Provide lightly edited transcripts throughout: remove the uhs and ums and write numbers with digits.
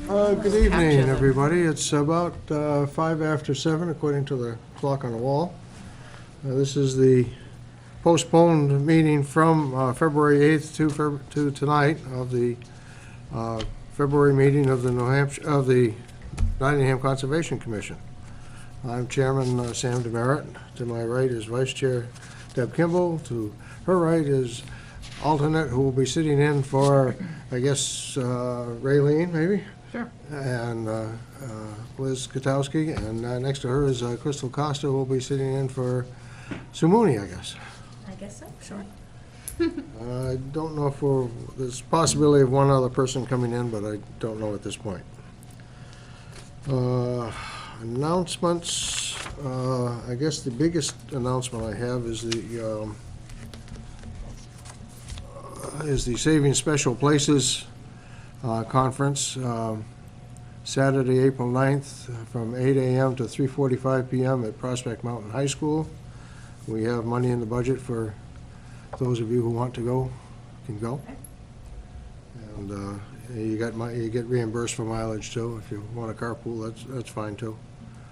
Good evening, everybody. It's about 5 after 7, according to the clock on the wall. This is the postponed meeting from February 8th to tonight of the February meeting of the Nottingham Conservation Commission. I'm Chairman Sam Demerit. To my right is Vice Chair Deb Kimball. To her right is alternate who will be sitting in for, I guess, Raylene, maybe? Sure. And Liz Katowski, and next to her is Crystal Costa, who will be sitting in for Sumuni, I guess. I guess so, sure. I don't know if there's a possibility of one other person coming in, but I don't know at this point. Announcements, I guess the biggest announcement I have is the Saving Special Places conference, Saturday, April 9th, from 8 a.m. to 3:45 p.m. at Prospect Mountain High School. We have money in the budget for those of you who want to go, can go. And you get reimbursed for mileage too. If you want to carpool, that's fine too.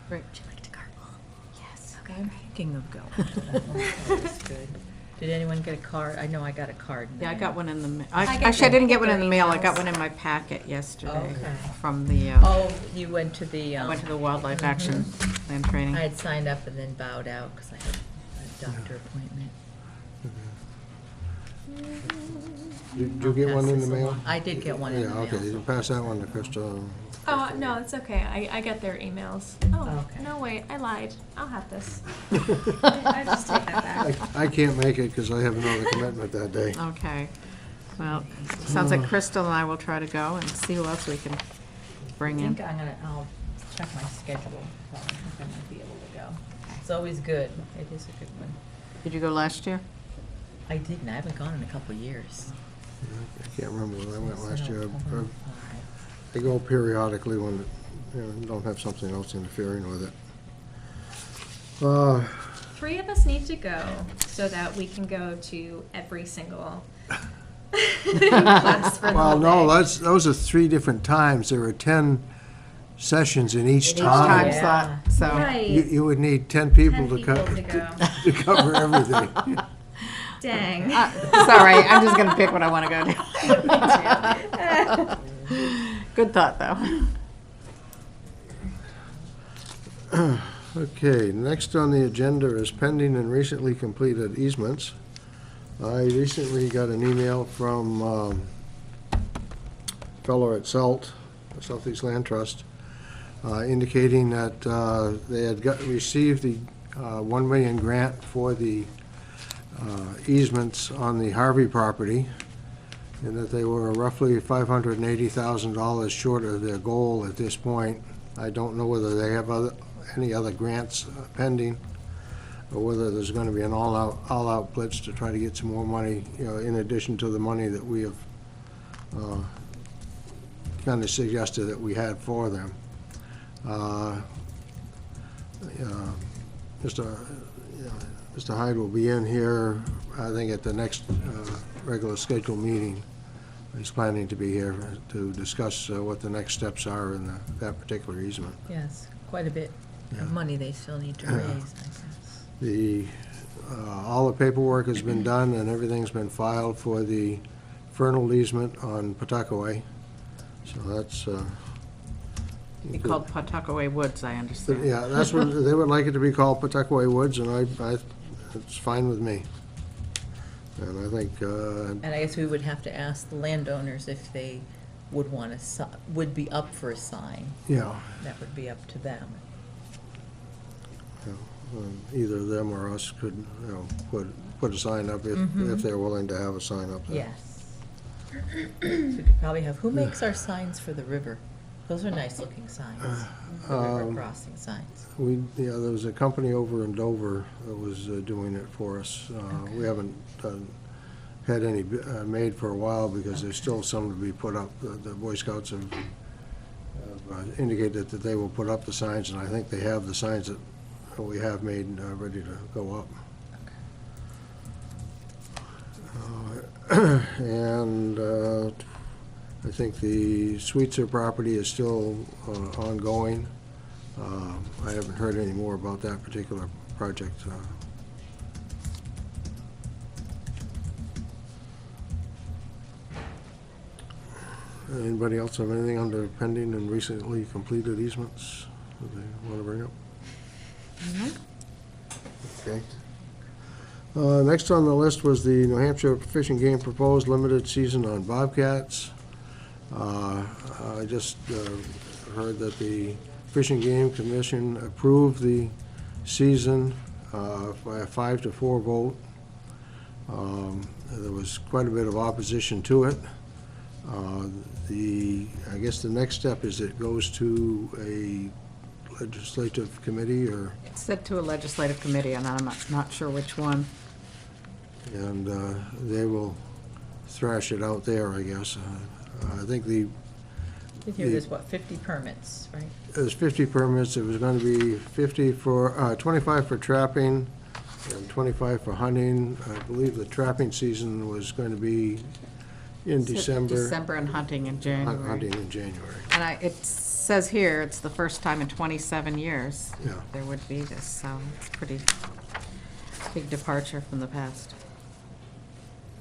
Great. Would you like to carpool? Yes. Okay. I'm thinking of going to that one. That was good. Did anyone get a card? I know I got a card. Yeah, I got one in the mail. I get Actually, I didn't get the one in the mail. I got emails. one in my packet yesterday Okay. from the, Oh, you went to the, I went to the Wildlife Action Plan training. I had signed up and then bowed out because I had a doctor appointment. Did you get one in the mail? I did get one in the Yeah, mail. okay, you can pass that one to Krista. Oh, no, it's okay. I get their emails. Oh, Okay. no, wait, I lied. I'll have this. I just take that back. I can't make it because I have another commitment that day. Okay. Well, sounds like Crystal and I will try to go and see who else we can I bring in. think I'll check my schedule. I think I might be able to go. It's always good. It is a good one. Did you go last year? I didn't. I haven't gone in a couple years. I can't remember when I went last year. Oh, I go periodically when, don't have something else interfering with it. 3 of us need to go so that we can go to every single class for the Well, whole no, day. those are 3 different times. There are 10 sessions in each Each time time. Yeah. slot, so. Right. You would need 10 people 10 to people to cover, go. to cover everything. Dang. Sorry, I'm just gonna pick what I wanna go to. Good thought, though. Okay, next on the agenda is pending and recently completed easements. I recently got an email from a fellow at Southeast Land Trust, indicating that they had received the 1 million grant for the easements on the Harvey property, and that they were roughly $580,000 short of their goal at this point. I don't know whether they have any other grants pending, or whether there's going to be an all-out blitz to try to get some more money, in addition to the money that we have kind of suggested that we had for them. Mr. Hyde will be in here, I think, at the next regular scheduled meeting. He's planning to be here to discuss what the next steps are in that particular easement. Yes, quite a bit Yeah. of money they still need to raise, I guess. All the paperwork has been done and everything's been filed for the Fernald easement on Pawtuckaway. So that's, Be called Pawtuckaway Woods, I understand. yeah, that's what, they would like it to be called Pawtuckaway Woods, and it's fine with me. And I think, And I guess we would have to ask the landowners if they would want would be up for a sign. yeah, That would be up to them. either them or us could, put a sign up if they're willing to have a sign up there. Yes. So we could probably have, who makes our signs for the river? Those are nice looking signs, the river crossing signs. There was a company over in Dover that was doing it for us. We haven't had any made for a while because there's still some to be put up. The Boy Scouts have indicated that they will put up the signs, and I think they have the signs that we have made ready to go up. And I think the Sweetser property is still ongoing. I haven't heard any more about that particular project. Anybody else have anything under pending and recently completed easements that they want to bring up? Okay. Next on the list was the New Hampshire Fish and Game proposed limited season on bobcats. I just heard that the Fish and Game Commission approved the season by a 5-4 vote. There was quite a bit of opposition to it. I guess the next step is it goes to a legislative committee, or, It's said to a legislative committee, and I'm not sure which one. and they will thrash it out there, I guess. I think Did hear there's, what, 50 permits, right? there's 50 permits. It was going to be 50 for, 25 for trapping and 25 for hunting. I believe the trapping season was going to be in December. December and hunting in January. Hunting in January. And it says here, it's the first time in 27 years Yeah. there would be this, so it's a pretty big departure from the past.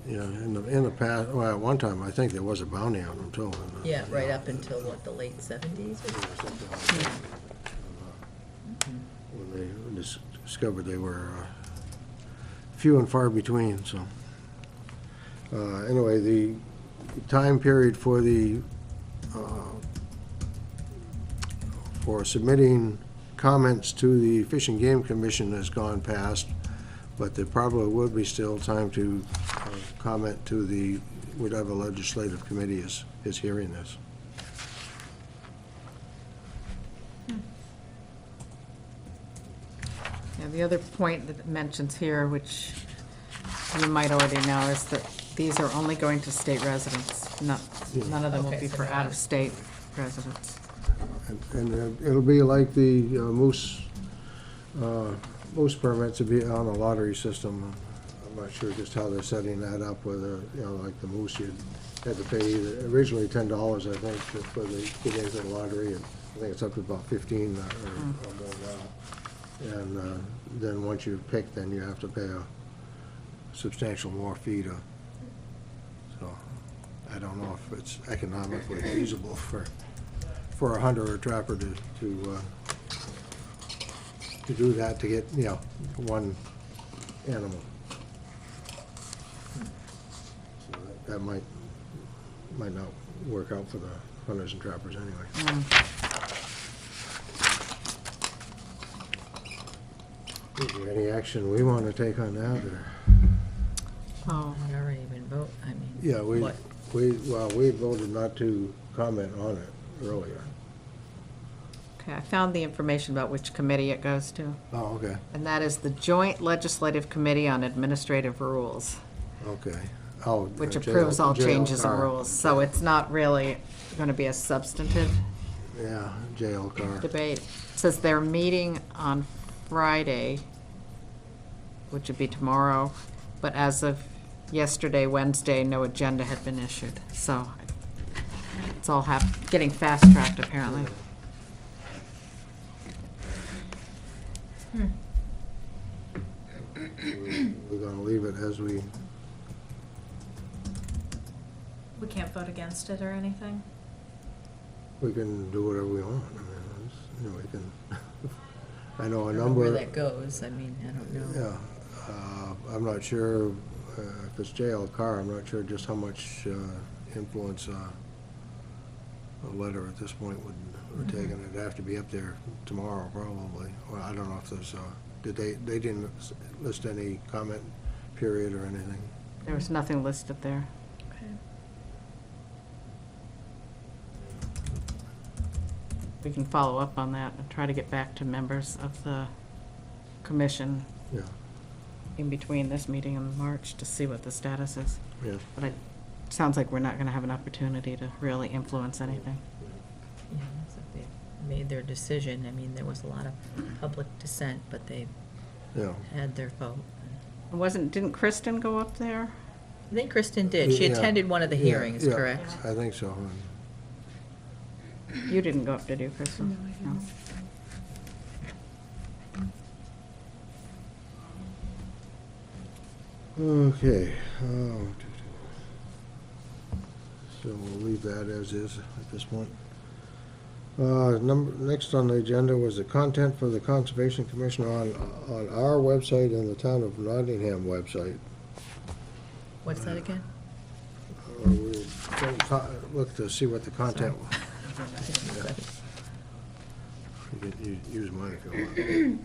Yeah, in the past, well, at one time, I think there was a bounty on them too. Yeah, right up until, what, the late 70s? When they discovered they were few and far between, so. Anyway, the time period for for submitting comments to the Fish and Game Commission has gone past, but there probably would be still time to comment to whatever legislative committee is hearing this. Yeah, the other point that it mentions here, which you might already know, is that these are only going to state residents. None of them will Okay, be so for they're out-of-state residents. And it'll be like the moose permits to be on a lottery system. I'm not sure just how they're setting that up, whether, like the moose, you had to pay originally $10, I think, for the get into the lottery, and I think it's up to about 15 or more now. And then once you pick, then you have to pay a substantial more fee to, so I don't know if it's economically feasible for a hunter or a trapper to do that, to get, one animal. So that might not work out for the hunters and trappers anyway. Is there any action we want to take on that, or? Oh, I already been vote, I mean. Yeah, what? we voted not to comment on it earlier. okay, I found the information about which committee it goes to, Oh, okay, and that is the Joint Legislative Committee on Administrative Rules, okay. Oh, which JL approves all changes and JL rules. So it's not really going to be a substantive Yeah, JL Carr. debate. It says they're meeting on Friday, which would be tomorrow, but as of yesterday, Wednesday, no agenda had been issued. So it's all getting fast-tracked, apparently. We're gonna leave it as we, We can't vote against it or anything? we can do whatever we want. I mean, we can, I know a I don't know number. where that goes, I mean, I don't know. Yeah, I'm not sure, if it's JL Carr, I'm not sure just how much influence a letter at this point would take, and it'd have to be up there tomorrow probably. Well, I don't know if there's, they didn't list any comment period or anything. There was nothing listed there. Okay. We can follow up on that and try to get back to members of the commission Yeah, in between this meeting and March to see what the status is. yeah. But it sounds like we're not going to have an opportunity to really influence anything. Yeah, looks like they made their decision, I mean, there was a lot of public dissent, but they Yeah, had their vote. Didn't Kristen go up there? I think Kristen did. She Yeah. attended one of the Yeah, hearings, yeah, correct? I think so. You didn't go up, did you, Crystal? No, I didn't. Okay. So we'll leave that as is at this point. Next on the agenda was the content for the Conservation Commission on our website and the Town of Nottingham website. What's that again? We look to see what the content was. You can use mine if you want.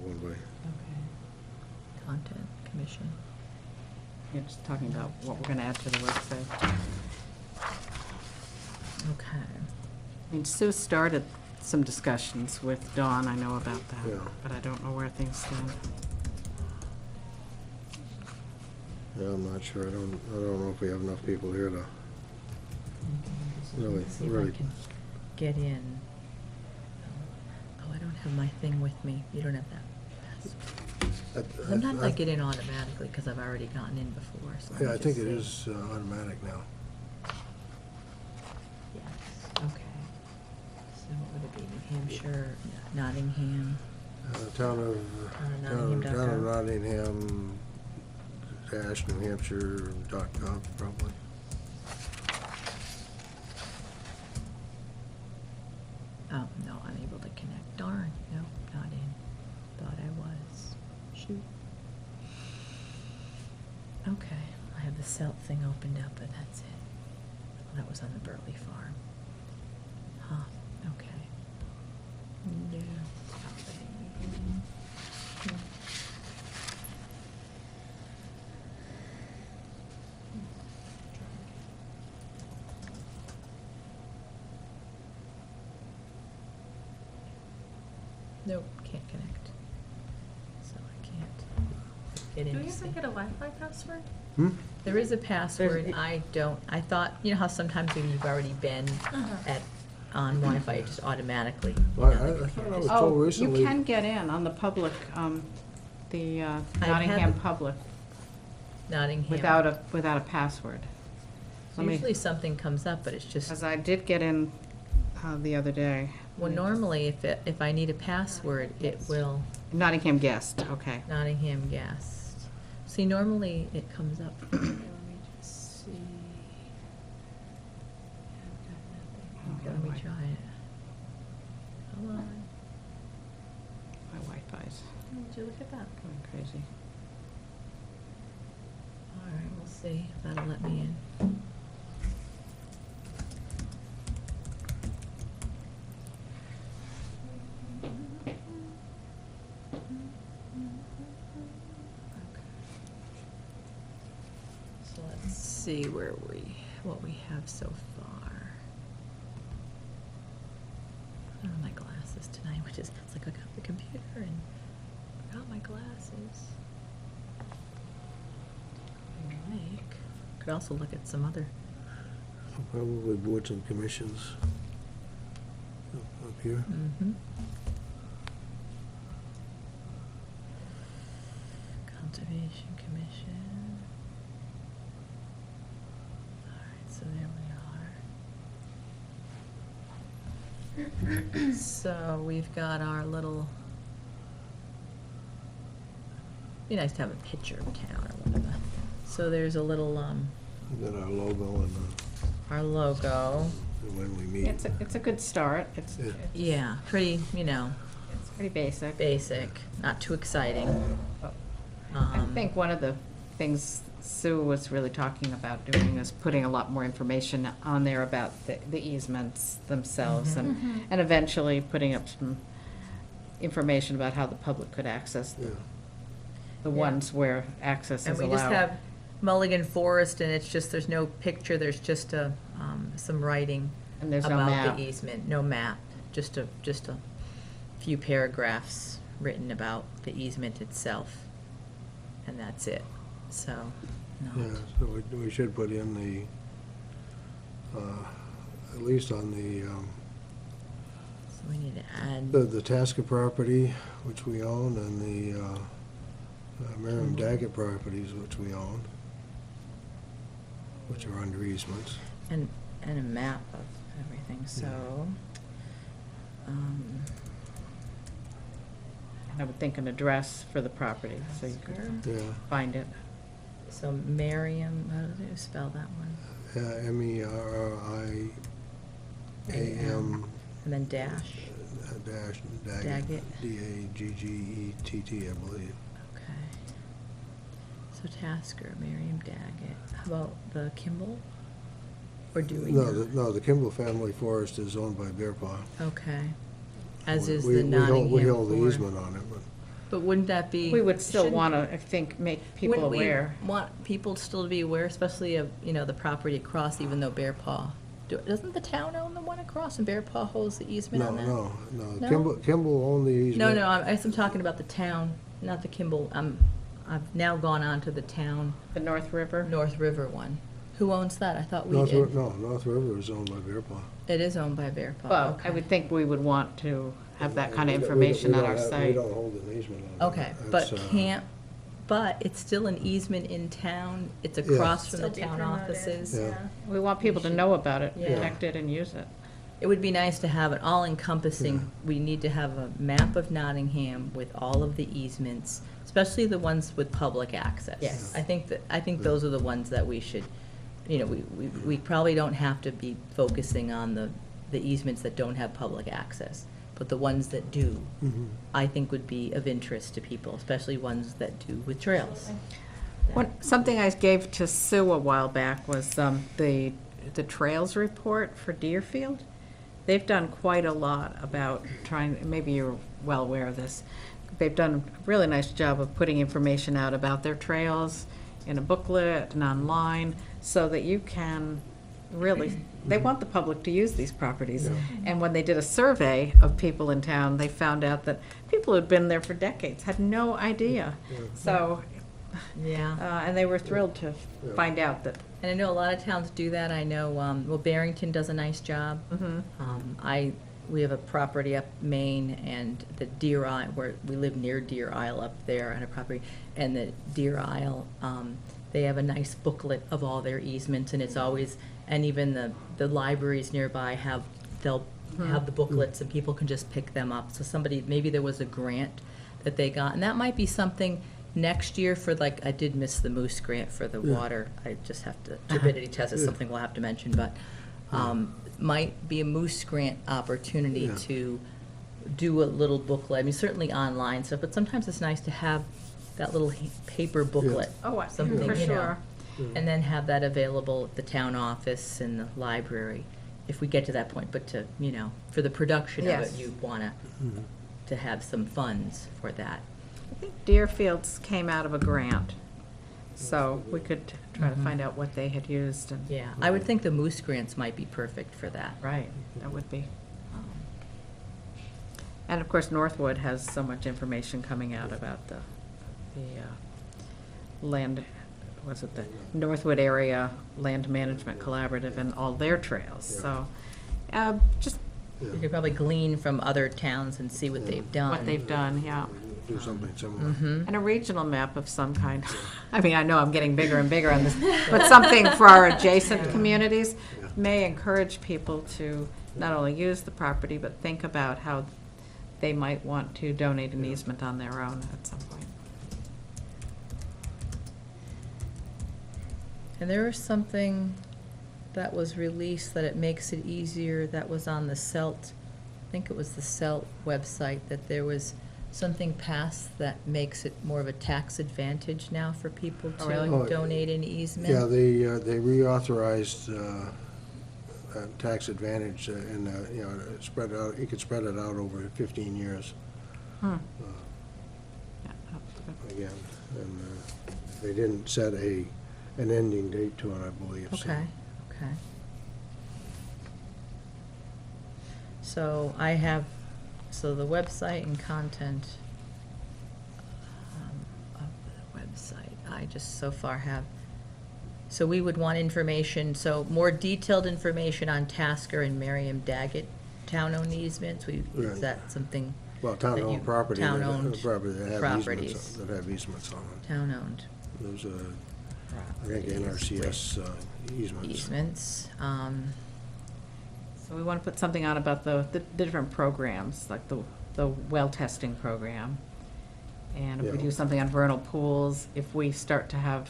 One way. Okay. Content Commission. You're just talking about what we're gonna add to the website. Okay. I mean, Sue started some discussions with Dawn, I know about that, Yeah. but I don't know where things stand. Yeah, I'm not sure. I don't know if we have enough people here to really, See if I really. can get in. Oh, I don't have my thing with me. You don't have that. Sometimes I get in automatically because I've already gotten in before, so. let me Yeah, I just think it see. is automatic now. Yes, okay. So what would it be, New Hampshire, Nottingham? Town of Nottingham.gov. Nottingham New Hampshire.gov, probably. Oh, no, unable to connect. Darn, no, not in. Thought I was. Shoot. Okay, I have the CELT thing opened up, but that's it. That was on the Burley farm. Huh, okay. No. Nope, can't connect. So I can't get Do in. we to have to see. get a Wi-Fi password? There is a password, There's- I don't, I thought, you know how sometimes when you've already been at, on Wi-Fi, it just automatically. Well, you know, I the thought I computers- was told Oh, you recently. can get in on the public, the had Nottingham the- Public Nottingham. without a password. So Let me- usually something comes up, but it's just, Because I did get in the other day. well, normally if I need a password, it will Nottingham Guest, okay. Nottingham Guest. See, normally it comes up. Let me just see. Okay, let me try it. Come on. My Wi-Fi's Would you look at that? going crazy. All right, we'll see if that'll let me in. So let's see what we have so far. I don't have my glasses tonight, which is, it's like I got the computer and forgot my glasses. Like, could also look at some other, Probably boards and commissions up here. Conservation Commission. All right, so there we are. So we've got our little, be nice to have a picture of town or whatever. So there's a little, We got our logo and our logo. when we meet. It's a good start. It's Yeah. Yeah, pretty, it's pretty basic. basic, not too exciting. I think one of the things Sue was really talking about doing is putting a lot more information on there about the easements themselves and eventually putting up some information about how the public could access Yeah. the Yeah. ones where access And is we just allowed. have Mulligan Forest, and it's just, there's no picture, there's just some writing And there's no about map. the easement, no map, just a few paragraphs written about the easement itself, and that's it, so, Yeah, no. so we should put in at least on So we need to add, the Tasker property, which we own, and the Merriam Daggett properties, which we own. which are under easements. And a map of everything, so, And I would think an address for the property, so you could Yeah, find it. so Merriam, how do you spell that one? MERRIAM And then dash, dash Daggett. DAGGETT, I believe. okay. So Tasker, Merriam Daggett, how about the Kimball? Or do we No, not? the Kimball family forest is owned by Bear Paw. Okay, as is We- the Nottingham We hold the Forest. easement on it, but. But wouldn't that be? We would still shouldn't- want to, I think, make people wouldn't we aware. Want people still to be aware, especially of, the property across, even though Bear Paw. Doesn't the town own the one across and Bear Paw holds the easement No, on that? no. No? Kimball owned the easement. No, I'm talking about the town, not the Kimball. I've now gone on to the town, The North River? North River one. Who owns that? I thought we North did. River, no, North River is owned by Bear Paw. It is owned by Bear Paw. Well, Okay. I would think we would want to have that kind of We don't- information we on don't our have- We site. don't hold an easement on it. Okay, but That's, but it's still an easement in town. It's across from the Still be town promoted, offices. Yeah. We want people to know about it, Yeah. protect it, and use it. It would be nice to have it all encompassing. Yeah. We need to have a map of Nottingham with all of the easements, especially the ones with public access. Yes. I think those are the ones that we should, we probably don't have to be focusing on the easements that don't have public access. But the ones that do, Mhm. I think would be of interest to people, especially ones that do with trails. Something I gave to Sue a while back was the trails report for Deerfield. They've done quite a lot about trying, maybe you're well aware of this. They've done a really nice job of putting information out about their trails in a booklet and online, so that you can really, they want the public to use these properties. Yeah. And when they did a survey of people in town, they found out that people who'd been there for decades had no idea. Yeah. So, Yeah. and they were thrilled to Yeah. find out that. And I know a lot of towns do that. I know, well, Barrington does a nice job. We have a property up Maine, and the Deer Isle, where we live near Deer Isle up there on a property, and the Deer Isle, they have a nice booklet of all their easements, and it's always, and even the libraries nearby they'll have the booklets, and people can just pick them up. So maybe there was a grant that they got, and that might be something next year for, I did miss the Moose grant for the Yeah. water. I just have to, turbidity test is Yeah. something we'll have to mention, but, might be a Moose grant opportunity Yeah. to do a little booklet. I mean, certainly online stuff, but sometimes it's nice to have that little paper booklet. Oh, Something, for you know. sure. And then have that available at the town office and the library, if we get to that point. But for the production of it, Yes. you want to have some funds for that. I think Deerfields came out of a grant, so we could try to Mhm. find out what they had used. And Yeah, I would think the Moose grants might be perfect for that. Right, that would be. Um, And of course, Northwood has so much information coming out about the land, was it the Northwood Area Land Management Collaborative and all their trails, Yeah. so, just Yeah. You could probably glean from other towns and see what they've done. what they've done, yeah. Do something similar. Mhm. And a regional map of some kind. I mean, I know I'm getting bigger and bigger on this, but something for our adjacent communities Yeah. may encourage people to not only use the property, but think about how they might want to donate an easement on their own at some point. And there was something that was released that it makes it easier, that was on the CELT, I think it was the CELT website, that there was something passed that makes it more of a tax advantage now for people Oh, really? to Oh, donate an easement. Yeah, they reauthorized tax advantage and, spread out, you could spread it out over 15 years Hmm. Yeah, that's good. again. And they didn't set an ending date to it, I believe. so. Okay. So the website and content of the website, I just so far have, so we would want information, so more detailed information on Tasker and Merriam Daggett town-owned easements, Right. is that something, Well, that you- town-owned property. town-owned property that have properties. easements, that have easements on it. town-owned? There's I think NRCS easements. Easements. So we want to put something on about the different programs, like the well testing program. And if we Yeah. do something on vernal pools, if we start to have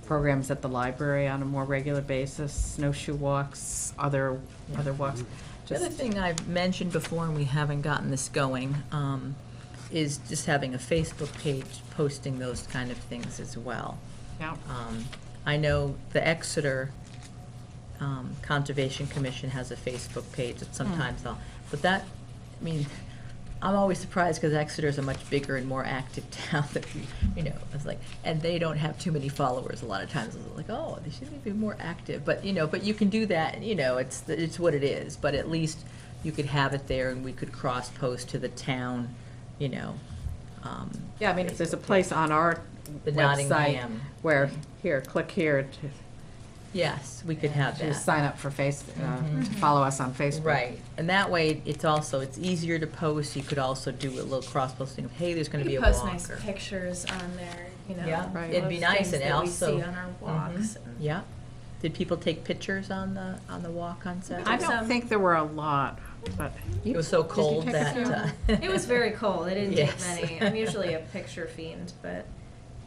programs at the library on a more regular basis, snowshoe walks, other walks. The other thing I've mentioned before, and we haven't gotten this going, is just having a Facebook page posting those kind of things as well. Yeah. I know the Exeter Conservation Commission has a Facebook page that sometimes but that, I mean, I'm always surprised because Exeter is a much bigger and more active town that, it's like, and they don't have too many followers a lot of times. It's like, oh, they should be more active. But, but you can do that, it's what it is. But at least you could have it there and we could cross-post to the town, Yeah, I mean, if there's a place on our The website Nottingham. where, here, click here to Yes, we could have to that. sign up for to follow us on Facebook. Right, and that way, it's easier to post. You could also do a little cross-posting of, hey, there's gonna be a walk. Post nice or- pictures on there, Yeah, Right. it'd be of nice, things and that also. we see on our walks. Mhm, Yeah. Did people take pictures on the walk on Saturday? I don't Some. think there were a lot, but. It was so Did you cold take a that. few? It was very cold. I didn't Yes. take many. I'm usually a picture fiend, but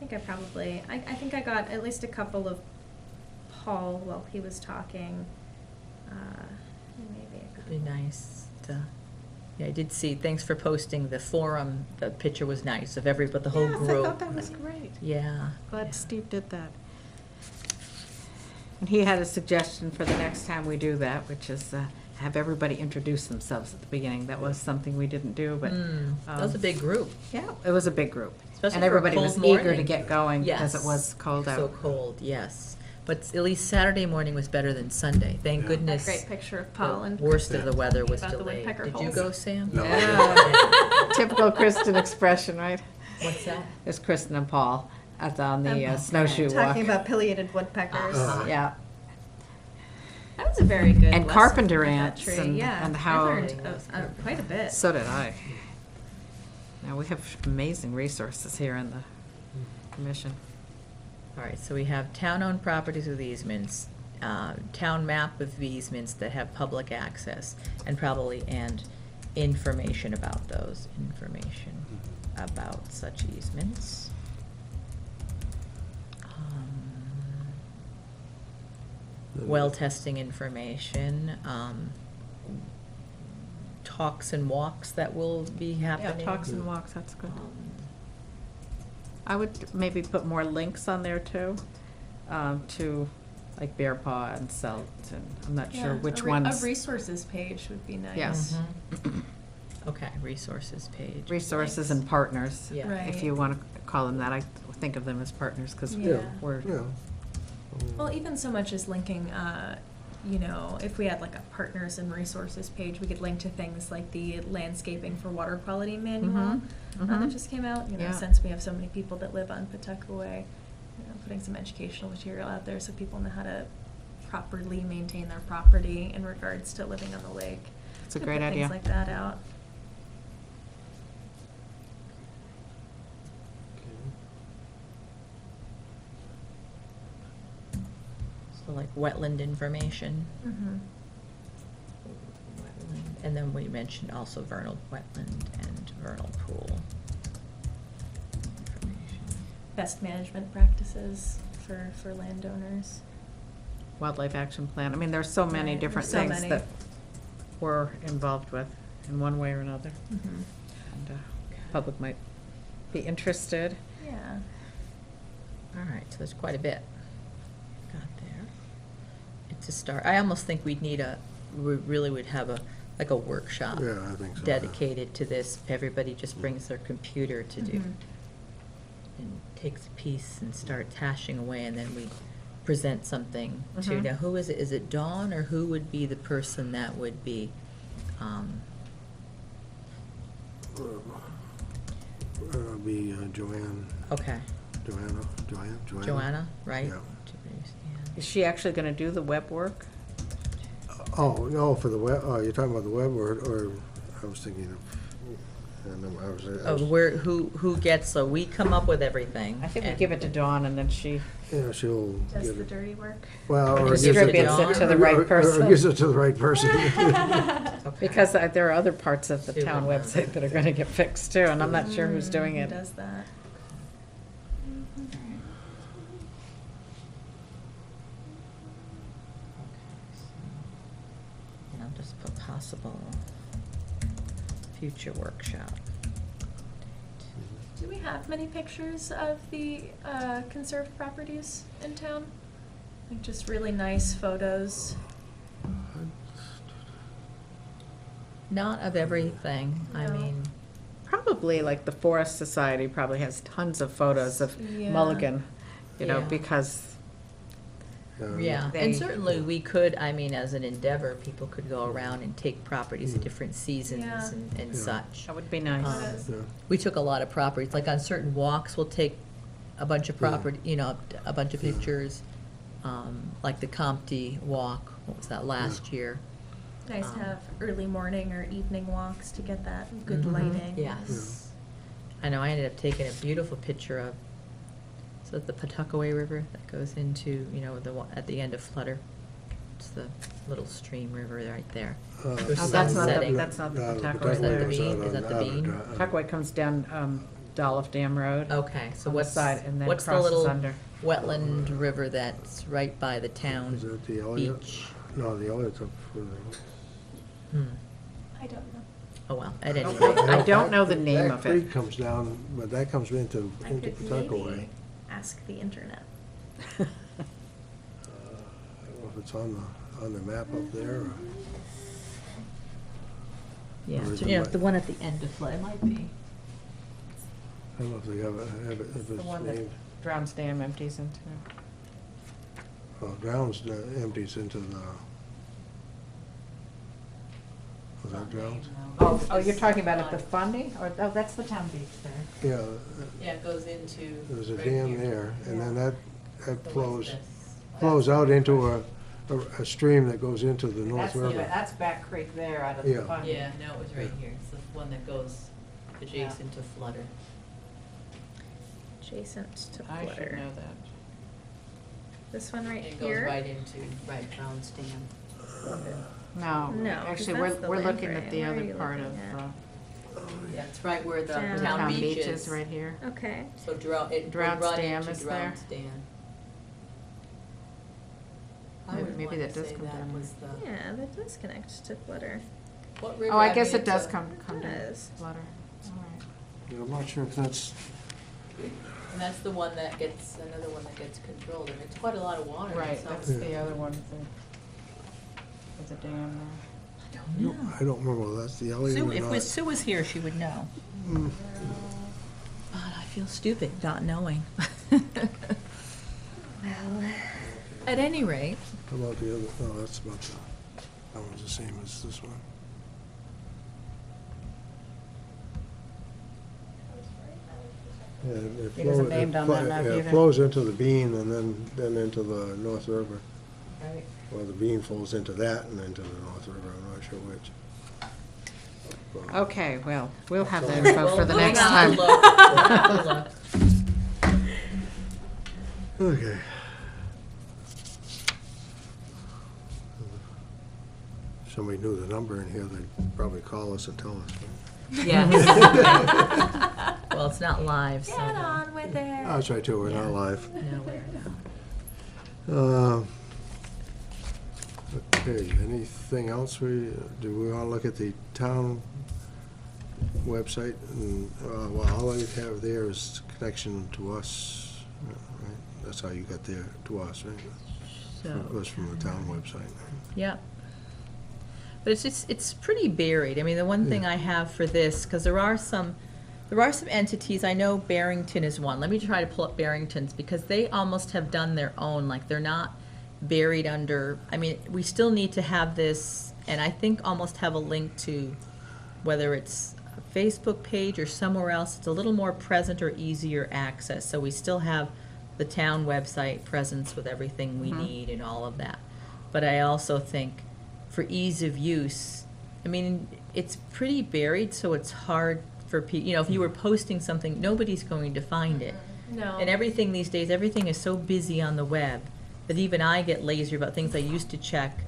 I think I think I got at least a couple of Paul while he was talking. Maybe a couple. Be nice to, yeah, I did see, thanks for posting the forum. The picture was nice of but the whole Yes, group. I thought that was great. Yeah. Glad yeah. Steve did that. And he had a suggestion for the next time we do that, which is have everybody introduce themselves at the beginning. That was something we didn't do, but. That was a big group. Yeah, it was a big group. Especially And for a everybody was cold eager to morning. get going because it Yes. was cold So out. cold, yes. But at least Saturday morning was better than Sunday. Thank Yeah. goodness. That great picture of Paul The and worst of the weather was About the delayed. woodpecker Did you holes. go, Sam? No. Yeah. Typical Kristen expression, right? What's that? There's Kristen and Paul on the Okay. snowshoe walk. Talking about pileated woodpeckers. Yeah. That was a very good. And lesson carpenter with that ants tree. and- Yeah, and how- I learned quite a bit. So did I. Now, we have amazing resources here in the commission. All right, so we have town-owned properties with easements, town map with easements that have public access, and information about those, information about such easements. Well testing information, talks and walks that will be Yeah, happening. talks and walks, that's good. Um, I would maybe put more links on there too, to like Bear Paw and Selt, and I'm not sure which ones. A resources page would be nice. Yes. Mhm. Okay, resources page. Resources and partners, Yeah. Right. if you want to call them that. I think of them as partners because Yeah. we're, Yeah. Well, even so much as linking, if we had like a partners and resources page, we could link to things like the landscaping for water quality manual that mhm. just came out. Yeah. Since we have so many people that live on Pawtuckaway, putting some educational material out there so people know how to properly maintain their property in regards to living on the lake. It's a Could great put idea. Things like that out. So like wetland information. Mm-hmm. Wetland, and then we mentioned also vernal wetland and vernal pool information. Best management practices for landowners. Wildlife Action Plan. I mean, there's so many Right, different there's so things many. that we're involved with in one way or another. Mm-hmm. And public might be interested. Yeah. All right, so there's quite a bit. Got there. It's a start. I almost think we'd need we really would have a workshop Yeah, I think so. yeah. dedicated to this. Everybody just brings their computer to do, Mhm. and takes a piece and starts hashing away, and then we present something to, Mhm. now who is it? Is it Dawn, or who would be the person that would be, Be Joanna, okay, Joanna, right? Yeah. Is she actually going to do the web work? Oh, no, for the web, you're talking about the web, or I was thinking of And I was, who gets, so we come up with everything. I think we and- give it to Dawn and then she yeah, she'll Does get the it. dirty work. Well, or Distributes gives it to the right or person. gives it to the right person. because there are other parts of the She town would know. website that are going to get fixed too, and I'm not sure who's doing Who it. does that? And I'll just put possible future workshop. Do we have many pictures of the conserved properties in town? Like just really nice photos. Not of everything, I No. mean, Probably like the Forest Society probably has tons of photos of Yeah. Mulligan, Yeah. because yeah, They- and certainly we could, I mean, as an endeavor, people could go around and take properties at different seasons Yeah. and Yeah. such. that would be nice. Um, Photos. Yeah. We took a lot of properties, like on certain walks, we'll take a bunch of Yeah. property, you know, a bunch of Yeah. pictures. Like the Compty walk, what was that, last year? Nice to have early morning or evening walks to get that good Mhm. lighting. Yes. I know, I ended up taking a beautiful picture of, so it's the Pawtuckaway River that goes into, you know, at the end of Flutter. It's the little stream river right there. Oh, that's not the- sunsetting. that's not the Pawtuckaway. Is that the Pawtuckaway Bean? goes Is that the out Bean? Tuckway comes down Dolph Dam Road. Okay, so on the what's, side and then what's the crosses little under. wetland river that's right by the Is town it the Elliott? beach? No, the Elliott's up further. Hmm. I don't know. Oh, well, at any Okay. rate. I don't know the name of That it. creek comes down, but that comes into I could Pawtuckaway. maybe ask the internet. I don't know if it's on the map up there, or, Yeah, Or is so, it you know, like- the one at the end of Flutter, it might be. I don't know if they have it, if The one it's that named. Drowns Dam empties into. Well, Drowns empties into the, was that Drowns? Oh, you're talking about at the funding, or, oh, that's the town beach there. Yeah, Yeah, it goes into. there's a right dam here. there, and then that So what's flows, this? flows out into a stream that goes into the North River. That's Back Creek there out of Yeah. the funding. Yeah, no, it was right here. It's the one that goes adjacent to Flutter. Adjacent to I should Flutter. know that. This one right It goes here. right into, Brown's Dam. No, No, 'cause actually, that's the we're link looking right. at the Where are other you part of, looking at? Yeah, it's right where the Down. town beach is. is right here. Okay. So it would Drown's run Dam into is there? Drown's Dam. I Maybe- would maybe want that to does say come that down. was the, Yeah, that does connect to Flutter. what river? Oh, I guess mean, it does it's a- come down does. Flutter. All right. Yeah, I'm not sure if that's, And that's the one that gets, another one that gets controlled, and it's quite a lot of water. Right, so- that's the other one, there's a dam I don't know. I don't remember whether that's the Elliott Sue, or if not. Sue was here, she would know. Mm. But I feel stupid not knowing. Well, At any rate, How about the other, no, that's about that one's the same as this one. Yeah, it It isn't flows- named on flo- that map yeah, either. It flows into the Bean and then into the North River. Right. Well, the Bean flows into that and into the North River, I'm not sure which. Okay, well, we'll have the Well, info for the we'll next have time. to look. We'll have to look. Okay. If somebody knew the number in here, they'd probably call us and tell us. Yes. Well, it's not live, so. get on with it. Oh, that's right, too, we're not live. No, we're not. Okay, anything else do we want to look at the town website? And, well, all I have there is connection to us, right? That's how you got there, to us, right? It So, was from the town website. yeah. But it's pretty buried. I mean, the one thing Yeah. I have for this, because there are some entities, I know Barrington is one. Let me try to pull up Barrington's, because they almost have done their own, like, they're not buried under, I mean, we still need to have this, and I think almost have a link to whether it's a Facebook page or somewhere else. It's a little more present or easier access, so we still have the town website presence with everything we need and all of that. But I also think for ease of use, I mean, it's pretty buried, so it's hard for if you were posting something, nobody's going to find it. No. And everything these days, everything is so busy on the web that even I get lazy about things I used to check,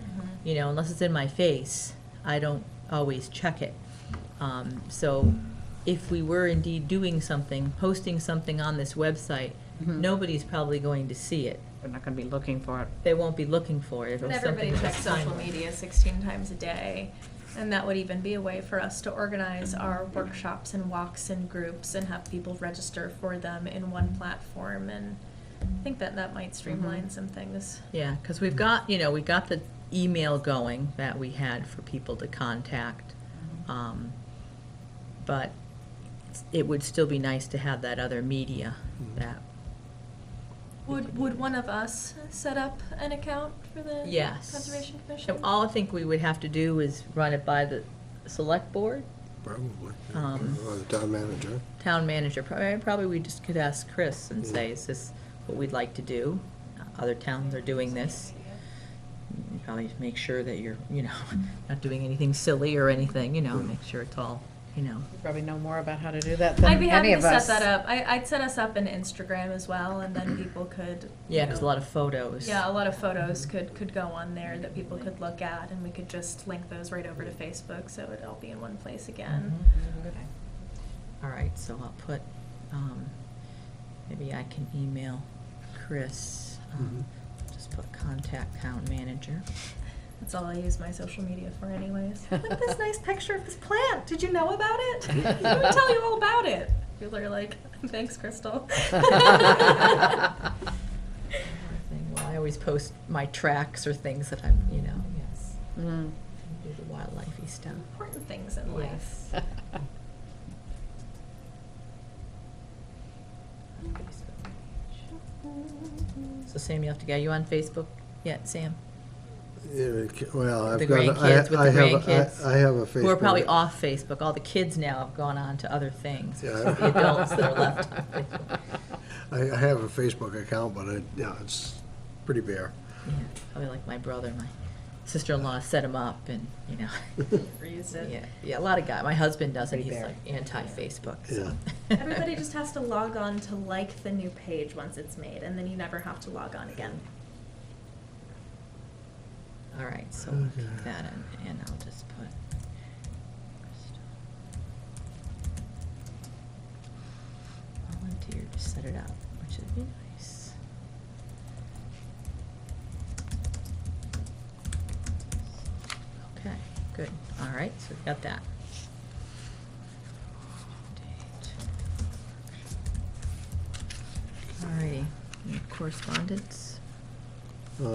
unless it's in my face, I don't always check it. So if we were indeed doing something, posting something on this website, nobody's probably going to see it. They're not going to be looking for it. They won't be looking for it. If it And was everybody something checks that's social signed. media 16 times a day. And that would even be a way for us to organize our workshops and walks in groups and have people register for them in one platform. And I think that might streamline some things. Yeah, because we've got, we got the email going that we had for people to contact. But it would still be nice to have that other media that. Would one of us set up an account for the Yes. Conservation Commission? And all I think we would have to do is run it by the select board, Probably. Um, Or the town manager. town manager. Probably we just could ask Chris and say, is this what we'd like to do? Other towns are doing this. You probably make sure that you're, not doing anything silly or anything, make sure it's all, You probably know more about how to do that than I'd be any happy of to set us. that up. I'd set us up an Instagram as well, and then people could. yeah, because a lot of photos. Yeah, a lot of photos could go on there that people could look at, and we could just link those right over to Facebook, so it'd all be in one place again. All right, so I'll put, maybe I can email Chris, just put contact town manager. That's all I use my social media for anyways. Look at this nice picture of this plant. Did you know about it? Let me tell you all about it. People are like, thanks, Crystal. Well, I always post my tracks or things that I'm, yes, Mm. do the wildlife-y stuff. Important things in life. Yes. So Sam, you have to get, you on Facebook yet, Sam? Yeah, well, The I've got, grandkids with the grandkids. I have a Facebook. Who are probably off Facebook. All the kids now have gone on to other things. Yeah. It's the adults that are left on Facebook. I have a Facebook account, but it's pretty bare. Yeah, probably like my brother, my sister-in-law set him up and, Reused it. yeah, a lot of guys. My husband doesn't, Pretty he's bare. like anti-Facebook, so. Everybody just has to log on to like the new page once it's made, and then you never have to log on again. All right, so we'll keep Okay. that in, and I'll just put. Volunteer to set it up, which would be nice. Okay, good. All right, so we've got that. Date. All righty, any correspondence? As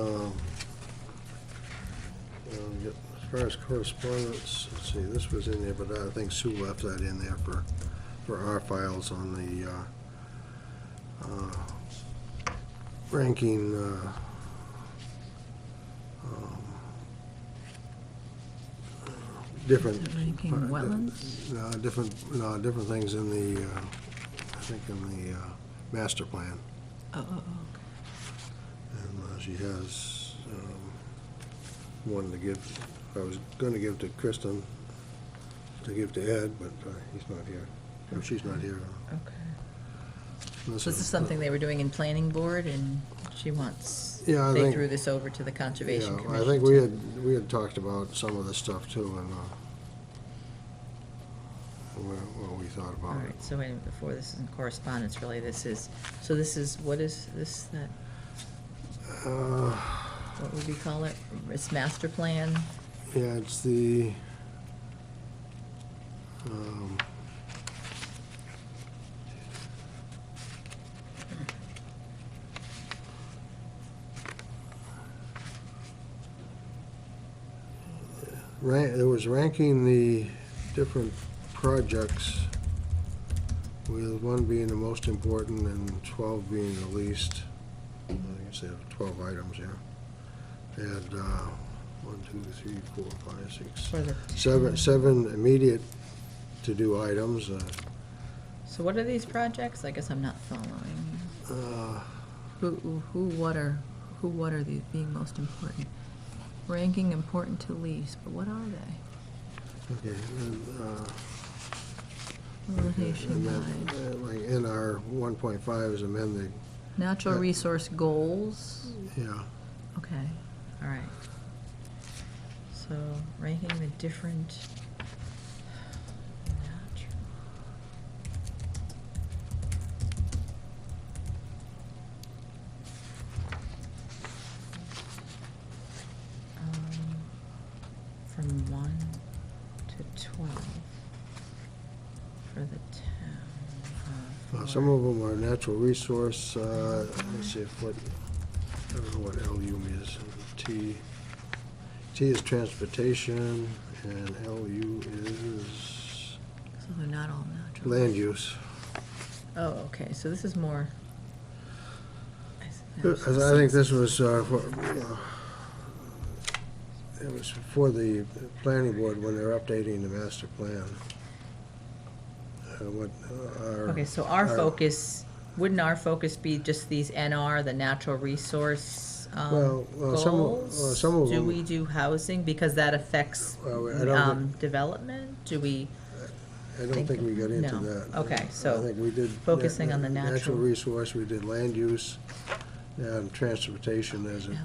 far as correspondence, let's see, this was in there, but I think Sue left that in there for our files on the ranking different. Ranking wetlands? Different things in the, I think in the master plan. Oh. And she has one to give, I was going to give to Kristen, to give to Ed, but he's not here. Or she's not here. Okay. So this is something they were doing in planning board, and she wants, Yeah, I they think- threw this over to the Conservation Yeah, Commission. I think we had talked about some of this stuff too, and what we thought All about it. right, so wait a minute, before this isn't correspondence, really, this is, so this is, what is this, that, what would we call it? It's master plan? Yeah, it's the, it was ranking the different projects, with one being the most important and 12 being the least. I guess they have 12 items, yeah. They had 1, 2, 3, 4, 5, 6, For the 7 immediate to-do items. So what are these projects? I guess I'm not following. Uh, What are these being most important? Ranking important to least, but what are they? Okay, and, Implementation And guide. then, like, in our 1.5 is amended, Natural resource goals. yeah. Okay, all right. So ranking the different natural. From 1 to 12 for the town. Some of them are natural resource, let's see if what, I don't know what LU is. T is transportation, and LU is So they're not all natural. land use. Oh, okay, so this is more. I think this was, it was for the planning board when they're updating the master plan. What our. Okay, so our focus, wouldn't our focus be just these NR, the natural resource Well, goals? some of Do them- we do housing, because that affects Well, I don't development? Do we, I don't think we got into No. that. Okay, so I think we did. focusing on the Natural natural- resource, we did land use and transportation as a.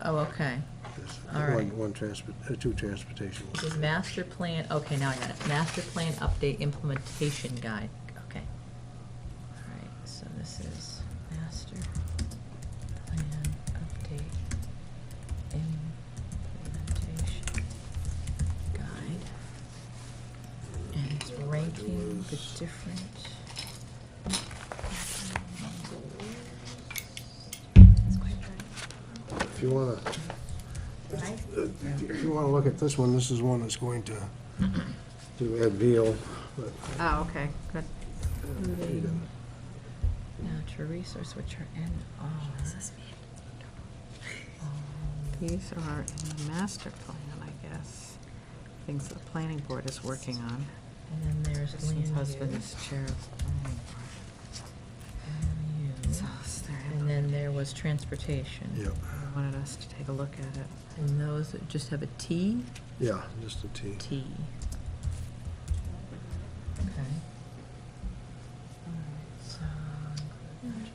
oh, okay. as All right. two transportation. This is master plan, okay, now I got it. Master plan update implementation guide, okay. All right, so this is master plan update implementation guide. And it's ranking the different. If you wanna, if you wanna look at this one, this is one that's going to Ed Veal. But, Oh, okay, good. you can- Natural resource, which are NR. These are in the master plan, I guess. Things the planning board is working on. And then there's Kristen's land husband use. is chair of the planning board. Land So use. they're And then there was transportation. Yep, They wanted us to take a look at it. And those that just have a T? yeah, just a T. T. Okay. Alright, so. Alright,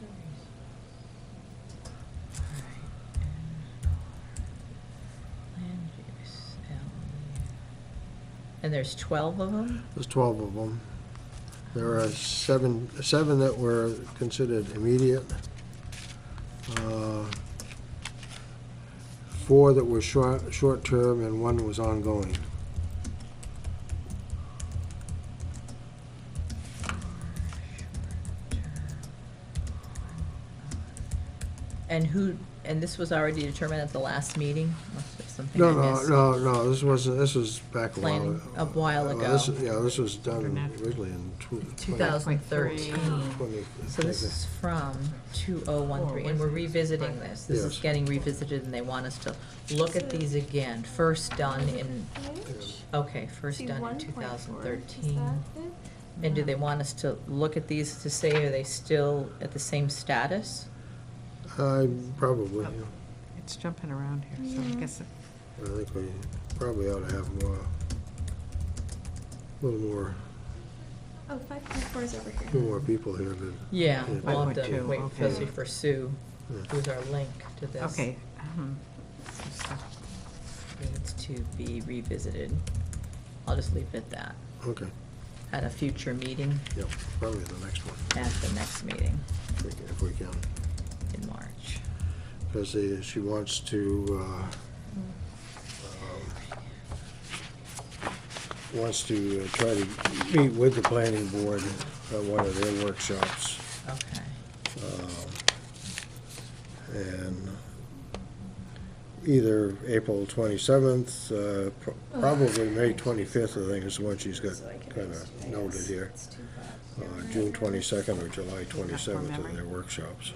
and land use, LU. And there's 12 of them? There's 12 of them. There are seven that were considered immediate. 4 that were short-term, and 1 was ongoing. And who, and this was already determined at the last meeting? Must have something No, I no, missed. no, this wasn't, this was back a while. Planning, a while ago. This was done International. originally in 2013. 20. So this is from 2013, and we're revisiting this. This is Yes. getting revisited, and they want us to look at these again. First done in, okay, first done in 2013. And do they want us to look at these to say, are they still at the same status? Probably, yeah. It's jumping around here, so I guess, I think we probably ought to have more, a little more, Oh, 5.4 is over here. few more people here to. Yeah, Yeah. we'll have to 5.2, wait, okay. especially for Sue, Yeah. who's our link to this. okay. Needs to be revisited. I'll just leave it at that. Okay, At a future meeting, yep, probably the next one, at the next meeting if we can. in March. Because she wants to, try to meet with the planning board at one of their workshops. Okay. And either April 27th, probably May 25th, I think is the one she's got kind of noted here. June 22nd or July 27th are their workshops.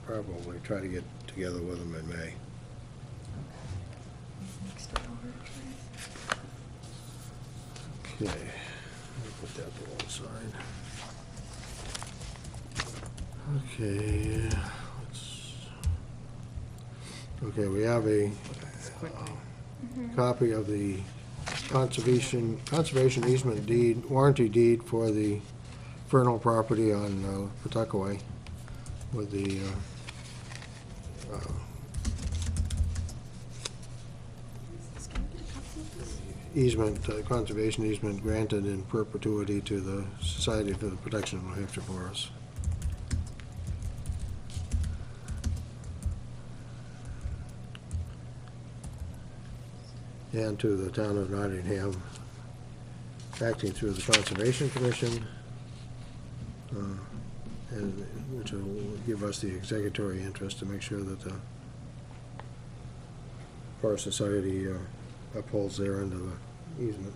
Probably try to get together with them in May. Okay, I'll put that to one side. Okay, okay, we have a copy of the conservation easement deed, warranty deed for the Fernal property on Pawtuckaway with the easement, conservation easement granted in perpetuity to the Society for the Protection of New Hampshire Forests. And to the town of Nottingham, acting through the Conservation Commission, and which will give us the executory interest to make sure that the Forest Society upholds their end of the easement.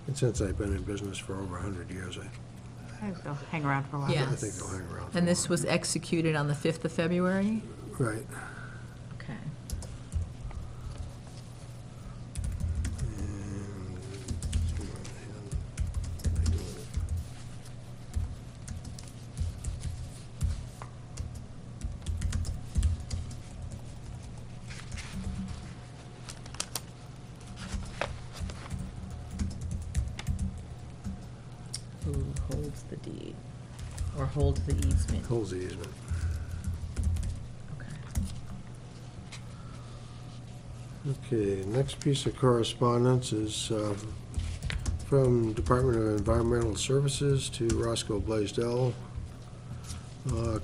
And since I've been in business for over 100 years, I think they'll hang around for a while. Yeah. I think they'll hang around. for And a this while. was executed on the 5th of February? Right. Okay. Who holds the deed, or holds the easement? Holds the easement. Okay. Okay, next piece of correspondence is from Department of Environmental Services to Roscoe Blaisdell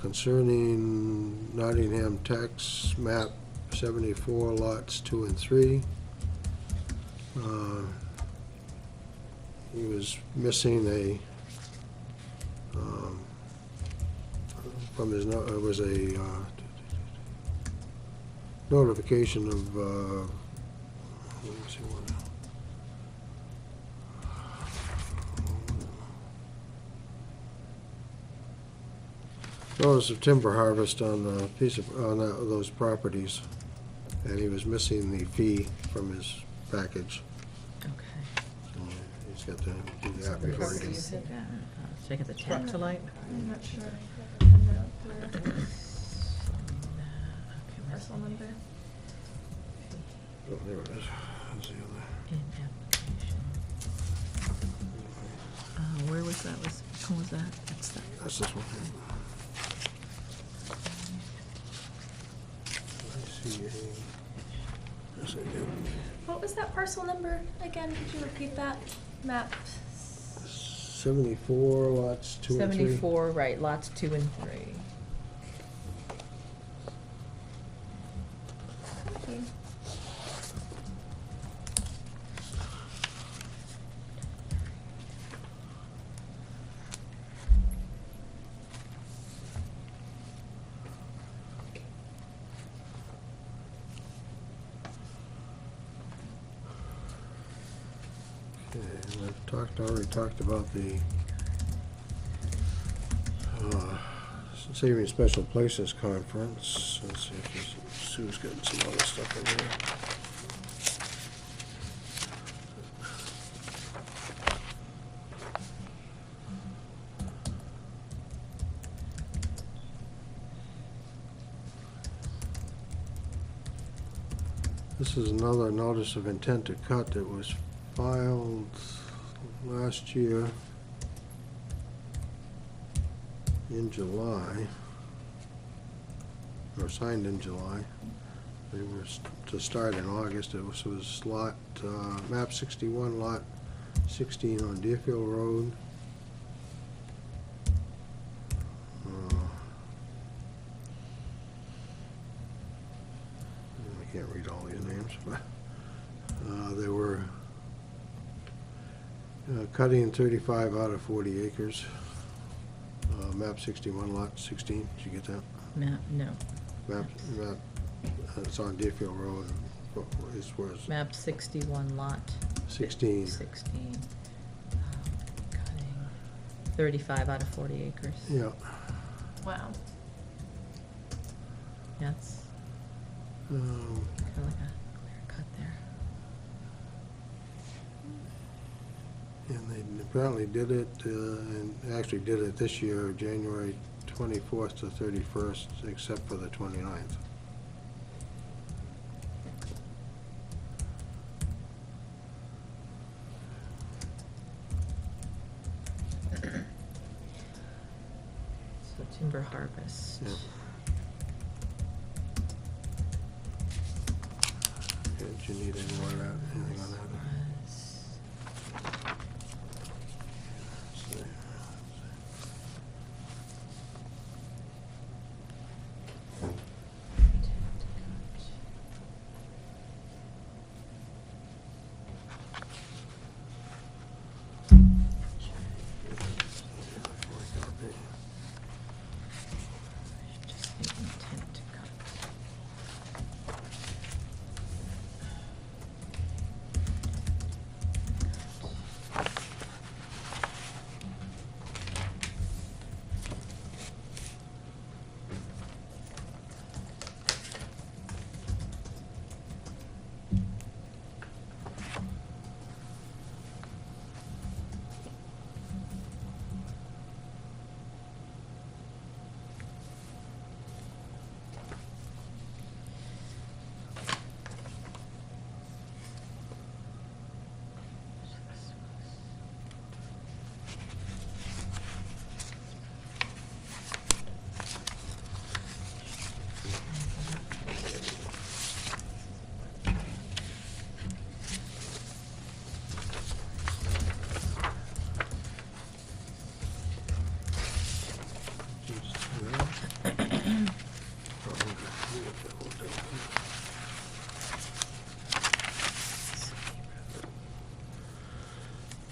concerning Nottingham tax map 74 lots 2 and 3. He was missing a from his it was a notification of let me see what. Notice of timber harvest on a piece of those properties, and he was missing the fee from his package. Okay. So he's got to do that before he can. Should I get the tax? Light? I'm not sure. Parcel number. Oh, there it is. That's the other. In application. Where was that? Which one was that? That's that. That's this one. Yes, I do. What was that parcel number again? Could you repeat that? Map. 74 lots 2 and 3. 74, right, lots 2 and 3. Thank you. Okay, and I've already talked about the Saving Special Places Conference. Let's see if Sue's getting some other stuff in there. This is another notice of intent to cut that was filed last year in July, or signed in July. They were to start in August. It was lot, map 61, lot 16 on Deerfield Road. I can't read all these names, but they were cutting 35 out of 40 acres. Map 61, lot 16. Did you get that? Map, no. Map, it's on Deerfield Road. It's where it's Map 61, lot 16. 16. Cutting 35 out of 40 acres. Yeah. Wow. That's kind of like a clear cut there. And they apparently did it, and actually did it this year, January 24th to 31st, except for the 29th. Timber harvest. Yeah. Did you need any more of that, anything on that? Just the intent to cut.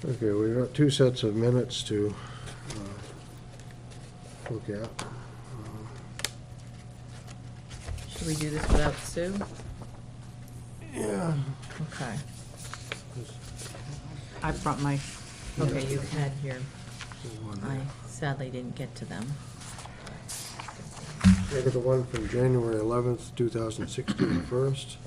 Okay, we've got two sets of minutes to look at. Should we do this without Sue? Yeah. Okay. I brought my, Okay, you had your, I sadly didn't get to them. Look at the one from January 11th, 2016 first.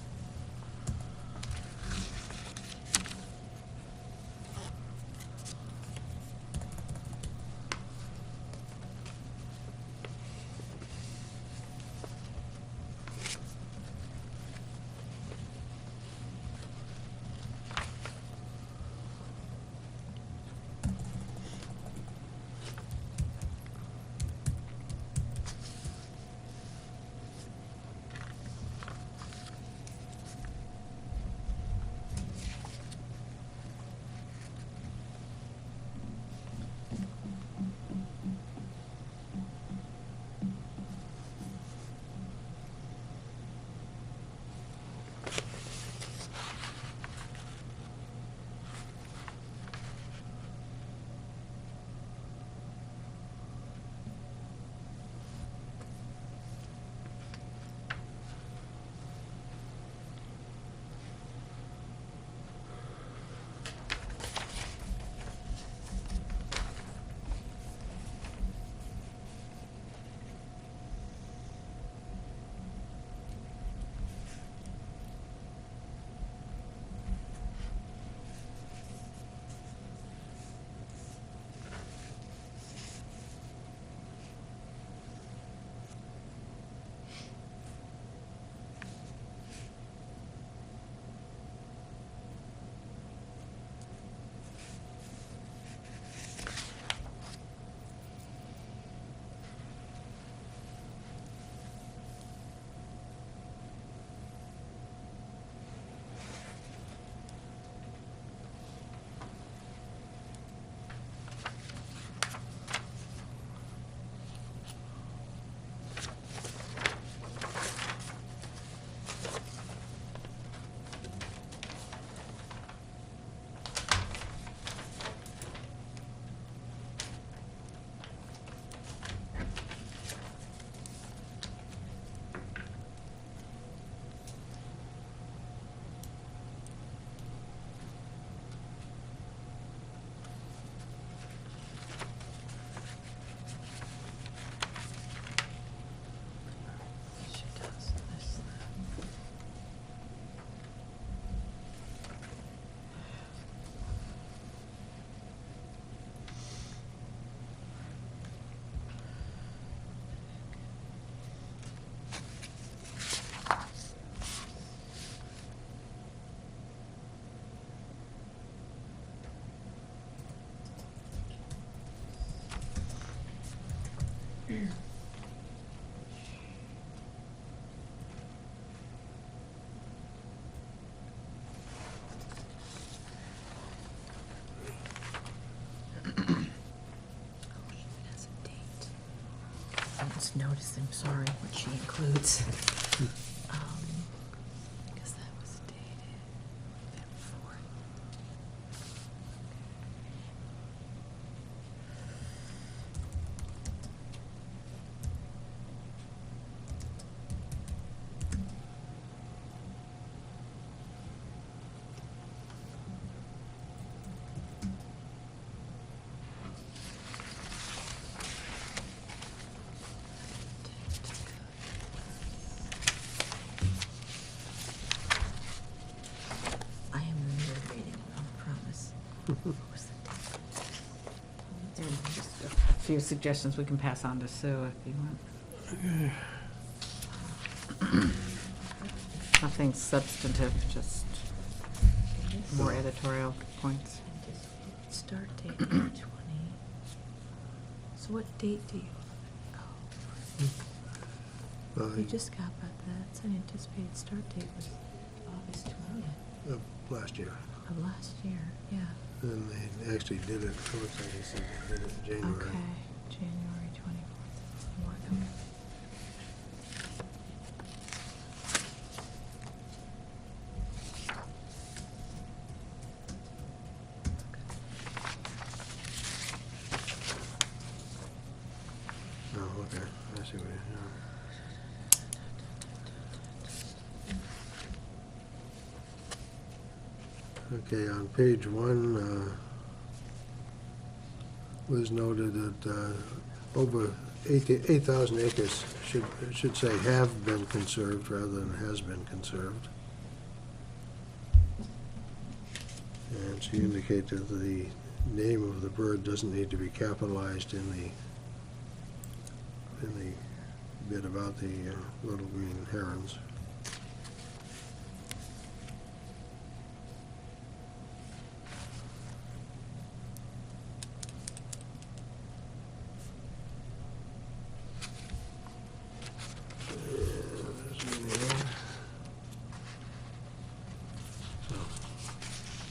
just noticing, sorry, what she includes. Because that was dated Feb 4th. I am in the middle of reading, I promise. What was the date? And just a few suggestions we can pass on to Sue if you want. Nothing substantive, just more editorial points. Start date, 20. So what date do you? Oh, you just got about that. It's an anticipated start date was August 20th Last year. of last year, yeah. And they actually did it, it looks like they said they did it in January. Okay, January 24th. What? Oh, okay, I see what you, Okay, on page 1, Liz noted that over 8,000 acres should say have been conserved rather than has been conserved. And she indicated that the name of the bird doesn't need to be capitalized in the bit about the little green herons.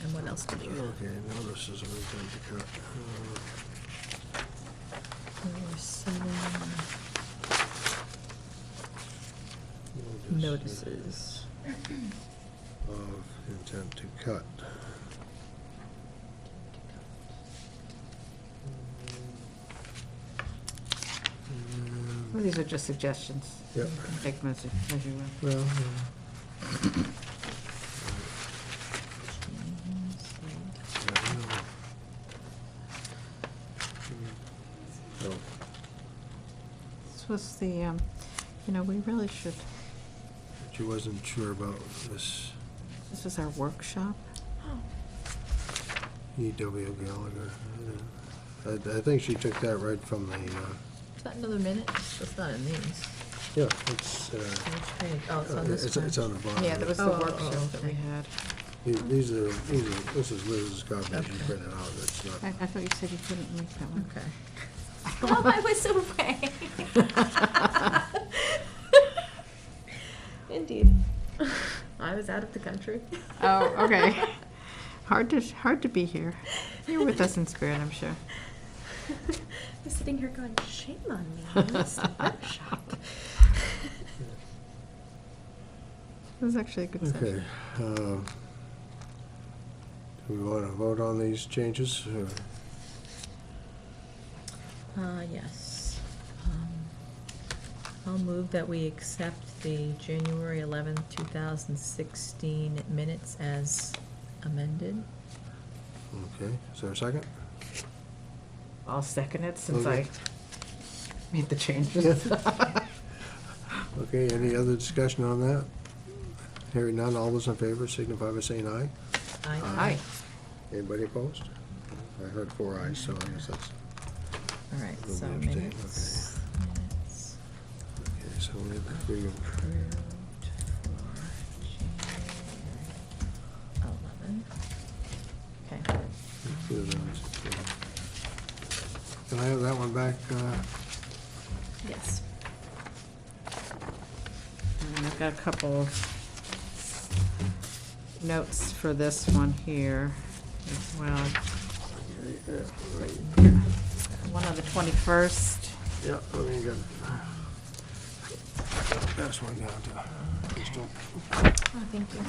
And what else did you? Okay, notices of intent to cut. There were 7 notices. Of intent to cut. Well, these are just suggestions. Yep. Take them as you will. Well, so, This was the, we really should, she wasn't sure about this this was our workshop. E.W. Gallagher. I think she took that right from the, Is that another minute? That's not in these. yeah, it's, Which page? Oh, it's on this one. it's on the bottom. Yeah, there was the Oh, workshop that we okay. had. This is Liz's copy she Okay. printed out, it's not. I thought you said you couldn't make that one. Okay. Oh, I was away. Indeed. I was out of the country. Oh, okay. Hard to be here. You're with us in spirit, I'm sure. I'm sitting here going, shame on me. I missed the workshop. It was actually a good session. Okay. Do we want to vote on these changes? Or- Yes. I'll move that we accept the January 11th, 2016 minutes as amended. Okay, is there a second? I'll second it since Okay. I made the changes. Okay, any other discussion on that? Hearing none, all those in favor signify by saying aye. Aye. Anybody opposed? I heard 4 ayes, so I guess that's, All right, Nobody so abstained, minutes. Minutes okay, so we approved for January 11. Okay. Can I have that one back? Yes. And I've got a couple of notes for this one here as well. One on the 21st. Yeah, let me get, Pass one down to Crystal. Oh, thank you.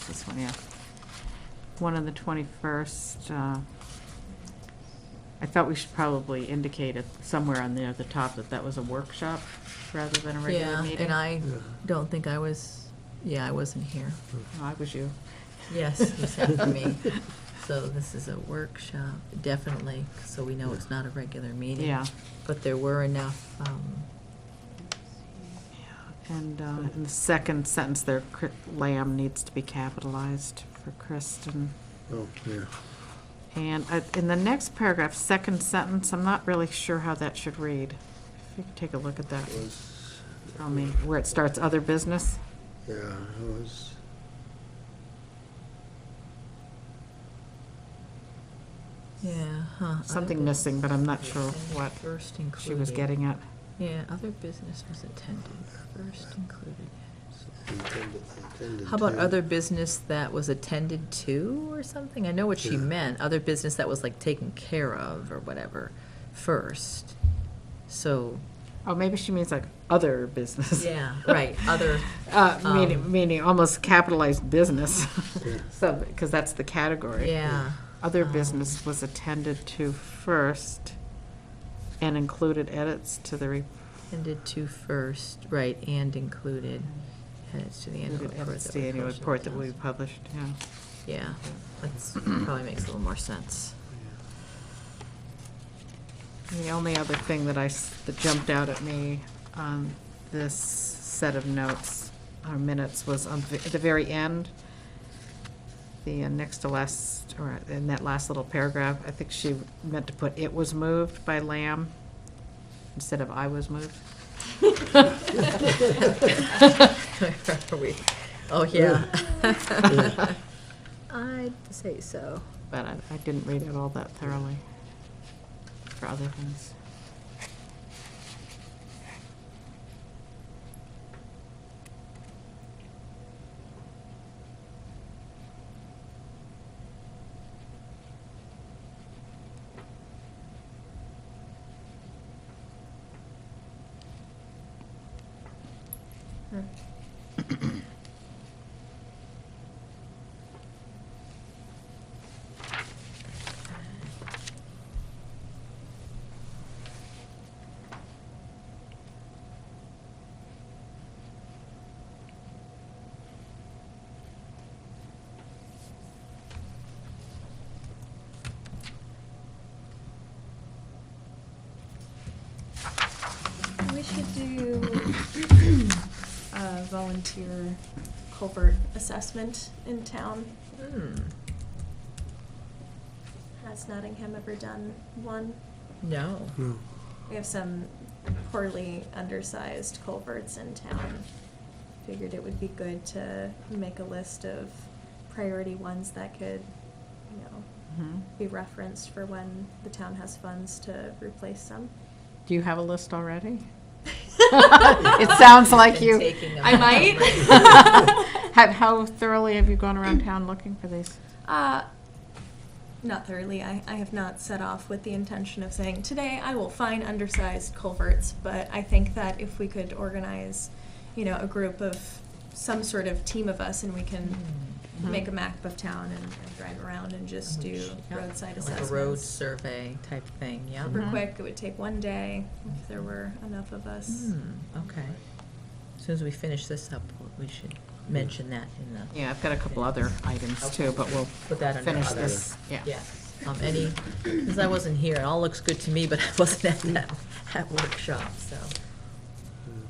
This one, yeah. One on the 21st. I thought we should probably indicate it somewhere on there at the top that that was a workshop rather than a regular Yeah, meeting. and I don't think I was, I wasn't here. Oh, I was you. Yes, you said for me. So this is a workshop, definitely, so we know it's not a regular meeting. Yeah. But there were enough, And in the second sentence there, Lamb needs to be capitalized for Kristen. Oh, yeah. And in the next paragraph, second sentence, I'm not really sure how that should read. If you could take a look at that. Tell me where it starts, other business. Yeah, it was. Something missing, but I'm not sure what First included. she was getting at. Yeah, other business was attended, first included. Intended How about to. other business that was attended to or something? I know what she Yeah. meant, other business that was like taken care of or whatever, first. So, Oh, maybe she means like other business. yeah, right, other, Meaning almost capitalized business. Yeah. So, because that's the category. yeah. Other business was attended to first and included edits to the Attended to first, right, and included edits to the annual report. edits to that we the annual posted report the that we town. published, yeah. Yeah, that's probably makes a little more sense. The only other thing that jumped out at me on this set of notes, or minutes, was at the very end, the next to last, or in that last little paragraph, I think she meant to put "it was moved by Lamb" instead of "I was moved." Are we? Oh, yeah. I'd say so. But I didn't read it all that thoroughly for other things. We should do a volunteer culvert assessment in town. Has Nottingham ever done one? No. No. We have some poorly undersized culverts in town. Figured it would be good to make a list of priority ones that could, be referenced for when the town has funds to replace some. Do you have a list already? It sounds like Been you. taking them I out might. already. How thoroughly have you gone around town looking for these? Not thoroughly. I have not set off with the intention of saying, today I will find undersized culverts, but I think that if we could organize, a group of some sort of team of us and we can make a map of town and drive around and just do Yeah, roadside like assessments. a road survey type thing, yeah. Super quick. It would take one day if there were enough of us. Okay. As soon as we finish this up, we should mention that in the. Yeah, I've got a couple other items too, but we'll Put that under finish other. this. Yeah. Yes. Because I wasn't here, it all looks good to me, but I wasn't at that workshop, so.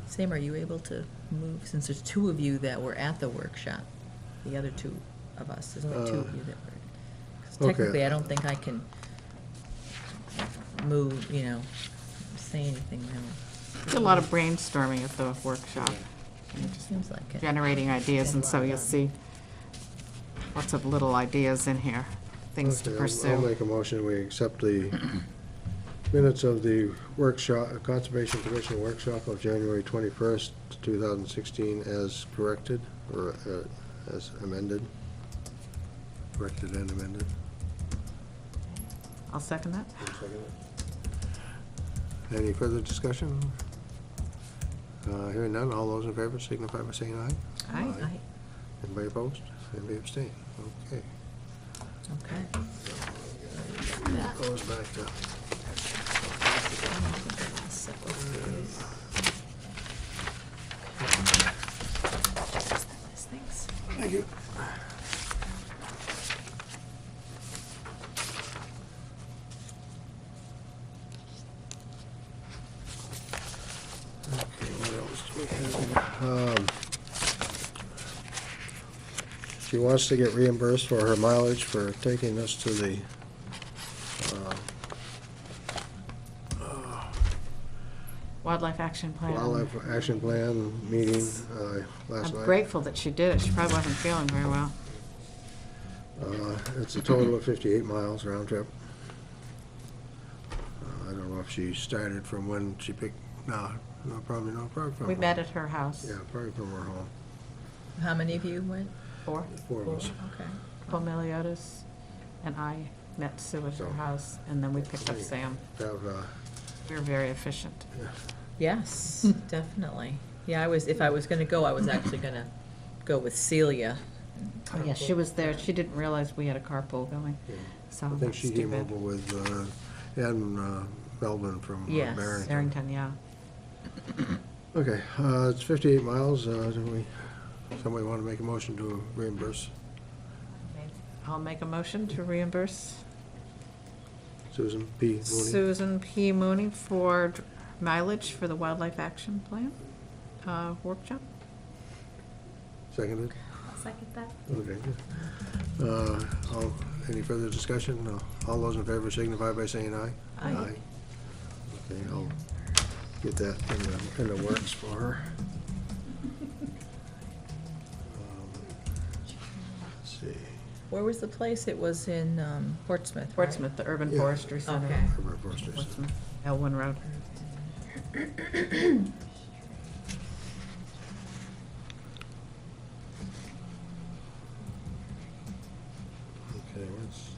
Sam, are you able to move, since there's two of you that were at the workshop? The other two of us, there's only two of you that were. 'Cause Okay. technically, I don't think I can move, say anything really. Did a lot of brainstorming at the workshop. And just Seems like it. generating ideas, and so you'll see lots of little ideas in here, things to Okay, I'll pursue. make a motion, we accept the minutes of the workshop, Conservation Commission workshop of January 21st, 2016 as corrected, or as amended. Corrected and amended. I'll second that. Any further discussion? Hearing none, all those in favor signify by saying aye. Aye. Anybody opposed? Anybody abstain? Okay. Okay. That goes back to, Thanks. thank you. Okay, what else do we have here? She wants to get reimbursed for her mileage for taking us to the Wildlife Action Plan. Wildlife Action Plan meeting last I'm night. grateful that she did it. She probably wasn't feeling very well. It's a total of 58 miles round trip. I don't know if she started from when she picked, probably from. We met at her house. Yeah, probably from her home. How many of you went? 4. Four of us. Okay. Paul Meliodas and I met Sue at her So- house, and then we picked up Sam. Have, We were very efficient. Yes, definitely. Yeah, if I was gonna go, I was actually gonna go with Celia. Oh, yeah, she was there. She didn't realize we had a carpool going, yeah. so I think that's she too came bad. over with Ann Melvin from Yes. Barrington. Barrington, yeah. Okay, it's 58 miles. Somebody want to make a motion to reimburse I'll make a motion to reimburse Susan P. Mooney? Susan P. Mooney for mileage for the Wildlife Action Plan workshop. Seconded? I'll second that. Okay, good. Any further discussion? No. All those in favor signify by saying aye. Aye. Okay, I'll get that in the works for her. Let's see. Where was the place? It was in Portsmouth, right? Portsmouth, the Urban Yeah. Forestry Center. Okay. River Foresters. Portsmouth, Elwyn Road. Okay, let's.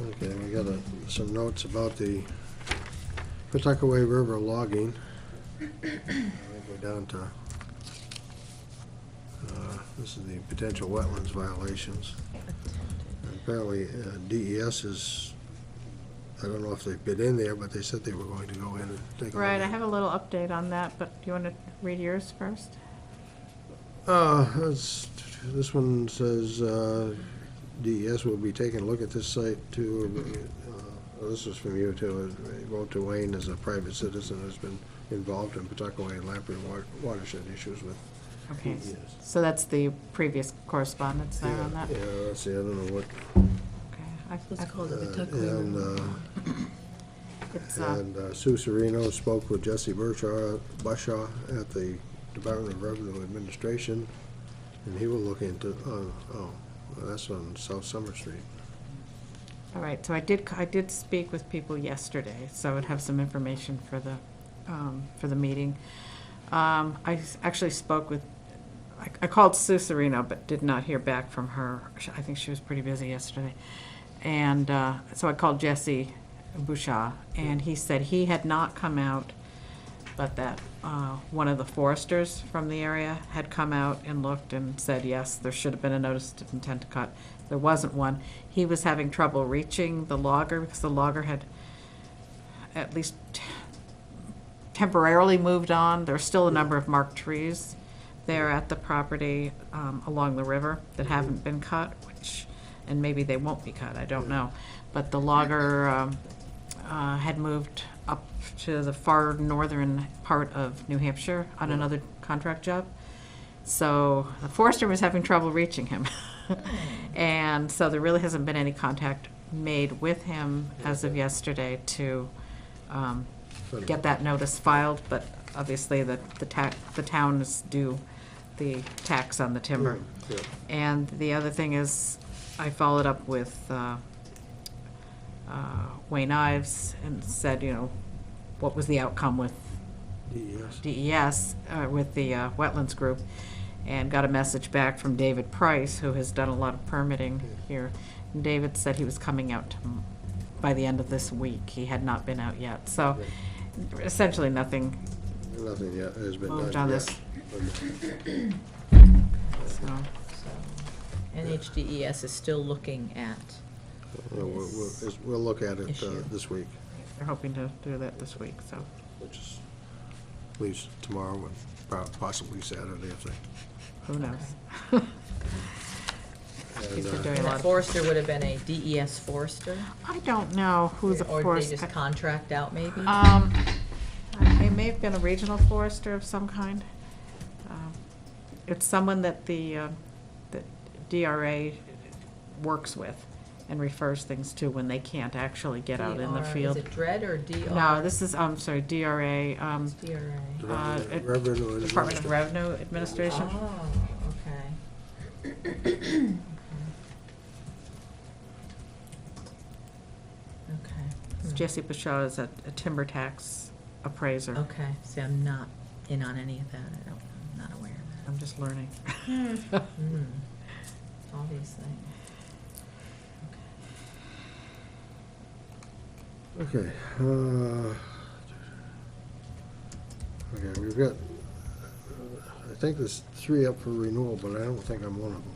Okay, we got some notes about the Pawtuckaway River logging. I think we're down to, this is the potential wetlands violations. And apparently DES is, I don't know if they've been in there, but they said they were going to go in and take a look. Right, I at it. have a little update on that, but do you want to read yours first? This one says, DES will be taking a look at this site too. This was from you too. Wrote to Wayne as a private citizen who's been involved in Pawtuckaway and Lamprey watershed issues with Okay, DES. so that's the previous correspondence there on that? Yeah, let's see, I don't know what. Okay. It's called the and, Pawtuckaway. It's, And Sue Serino spoke with Jesse Bushaw at the Department of Revenue Administration, and he will look into, well, that's on South Summer Street. All right, so I did speak with people yesterday, so I would have some information for the meeting. I actually spoke with, I called Sue Serino, but did not hear back from her. I think she was pretty busy yesterday. And so I called Jesse Bushaw, and he said he had not come out, but that one of the foresters from the area had come out and looked and said, yes, there should have been a notice of intent to cut. There wasn't one. He was having trouble reaching the logger because the logger had at least temporarily moved on. There's still a number of marked trees there at the property along the river that haven't been cut, and maybe they won't be cut, I don't know. But the logger had moved up to the far northern part of New Hampshire on another contract job. So the forester was having trouble reaching him. And so there really hasn't been any contact made with him as of yesterday to get that notice filed, but obviously the town is due the tax on the timber. Yeah. And the other thing is, I followed up with Wayne Ives and said, what was the outcome with DES. DES, with the wetlands group. and got a message back from David Price, who has done a lot of permitting here. And David said he was coming out by the end of this week. He had not been out yet, so essentially nothing Nothing yet has been moved done on yet. this. So, NHDES is still looking at, We'll look at it Issue. this week, they're hoping to do that this week, so. which is, leaves tomorrow and possibly Saturday, if they. Who knows? And, People are doing and a that lot. forester would have been a DES forester? I don't know who the Or did forest. they just contract out, maybe? It may have been a regional forester of some kind. It's someone that that DRA works with and refers things to when they can't actually get out in the DR. field. Is it DRED or DR? No, this is, I'm sorry, DRA, It's DRA. Revenue Department of Revenue Administration. Oh, okay. Okay. Jesse Bashar is a timber tax appraiser. Okay, see, I'm not in on any of that, I'm not aware of I'm just learning. that. All these things. Okay. Okay, we've got, I think there's 3 up for renewal, but I don't think I'm one of them.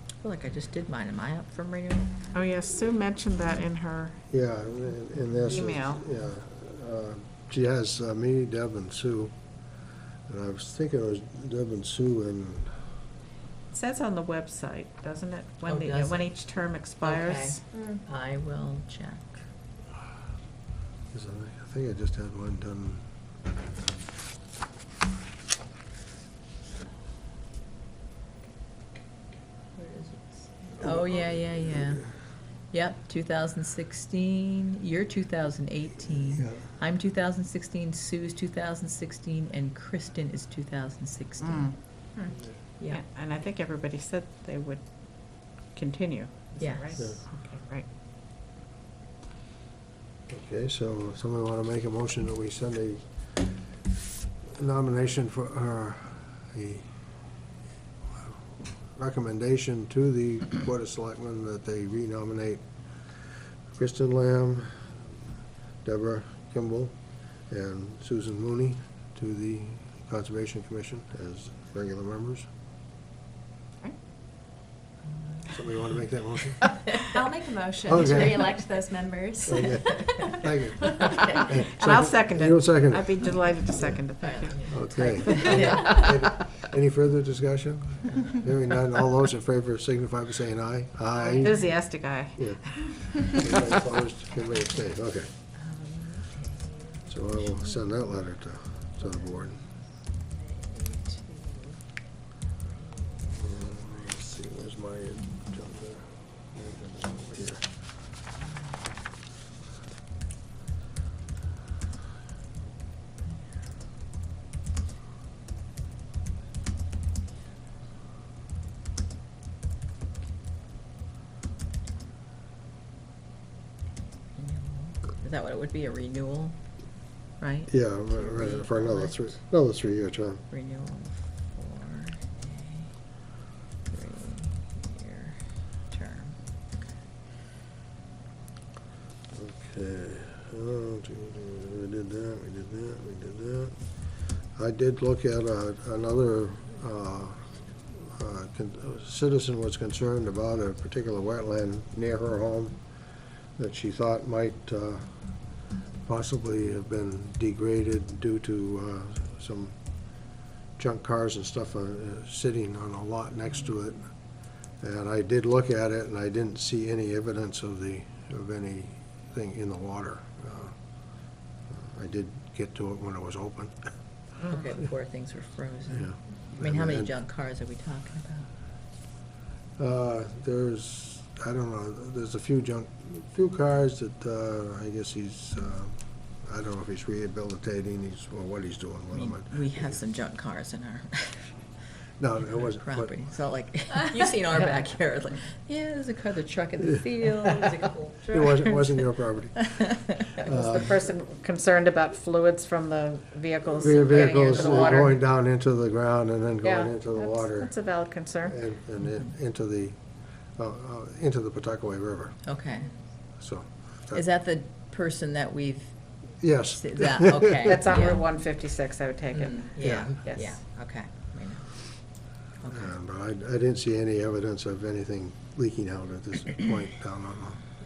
I feel like I just did mine, am I up from renewal? Oh, yes, Sue mentioned that in her, Yeah, in this. Email. Yeah. She has me, Deb, and Sue. And I was thinking it was Deb and Sue and, it says on the website, doesn't it? Oh, does When it? each term expires. I will check. 'cause I think I just had one done. Where is it? Oh, yeah. Yep, 2016, you're 2018. Yeah. I'm 2016, Sue's 2016, and Kristen is 2016. Yeah. And I think everybody said they would continue. Is that right? Yes. Yeah. Okay, right. Okay, so somebody want to make a motion that we send a nomination for, a recommendation to the Board of Selectmen that they renominate Kristen Lamb, Deborah Kimball, and Susan Mooney to the Conservation Commission as regular members. Somebody want to make that motion? I'll make a motion Okay. to re-elect those members. Okay, thank you. And I'll second it. You'll second it. I'd be delighted to second it, thank you. Okay. Any further discussion? Hearing none, all those in favor signify by saying aye. Aye. Enthusiastic eye. Yeah. Anybody opposed? Anybody abstain? Okay. So I will send that letter to the board. Let's see, where's my agenda? Over here. Is that what it would be, a renewal, right? Yeah, right, for another 3-year term. Renewal for a 3-year term. Okay. We did that. I did look at another citizen was concerned about a particular wetland near her home that she thought might possibly have been degraded due to some junk cars and stuff sitting on a lot next to it. And I did look at it, and I didn't see any evidence of anything in the water. I did get to it when it was open. Okay, before things were frozen. Yeah. I mean, how many And- junk cars are we talking about? There's, I don't know, there's a few cars that I guess he's, I don't know if he's rehabilitating, or what he's doing I with mean, them. we have some junk cars in our No, it wasn't. but- property. It's not like, you've seen our backyard, like, yeah, there's a other truck in the field, there's a couple It wasn't your property. Was the person concerned about fluids from the vehicles Rear getting into vehicles the water? going down into the ground and then Yeah, going into the that's- water That's a valid concern. and into the Pawtuckaway River, Okay. so. Is that the person that we've, Yes. that, okay. That's on yeah. Route 156, I would take it. Yeah, Yes. yeah, okay. I know. Okay. But I didn't see any evidence of anything leaking out at this point down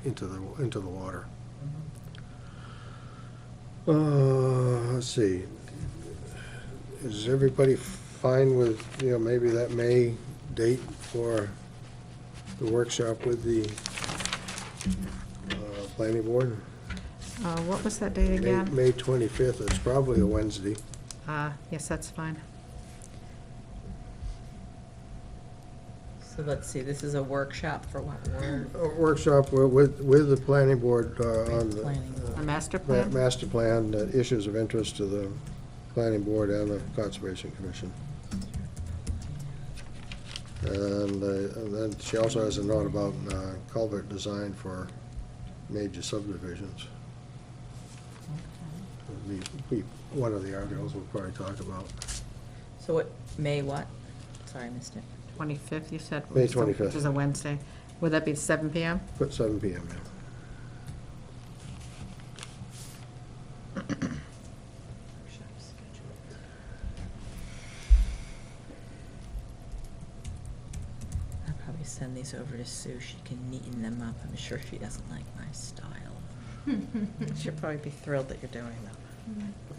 into the water. Let's see. Is everybody fine with, maybe that May date for the workshop with the planning board? What was that date again? May 25th, it's probably a Wednesday. Yes, that's fine. So let's see, this is a workshop for what word? A workshop with the planning board on the Planning board. A master plan? master plan, issues of interest to the planning board and the Conservation Commission. And then she also has a note about culvert design for major subdivisions. One of the articles we'll probably talk about. So what, May what? Sorry, I missed it. 25th, you said? May which is a- 25th. Which is a Wednesday. Would that be 7 PM? Put 7 PM, yeah. I'll probably send these over to Sue, she can neaten them up, I'm sure she doesn't like my style. She'll probably be thrilled that you're doing that.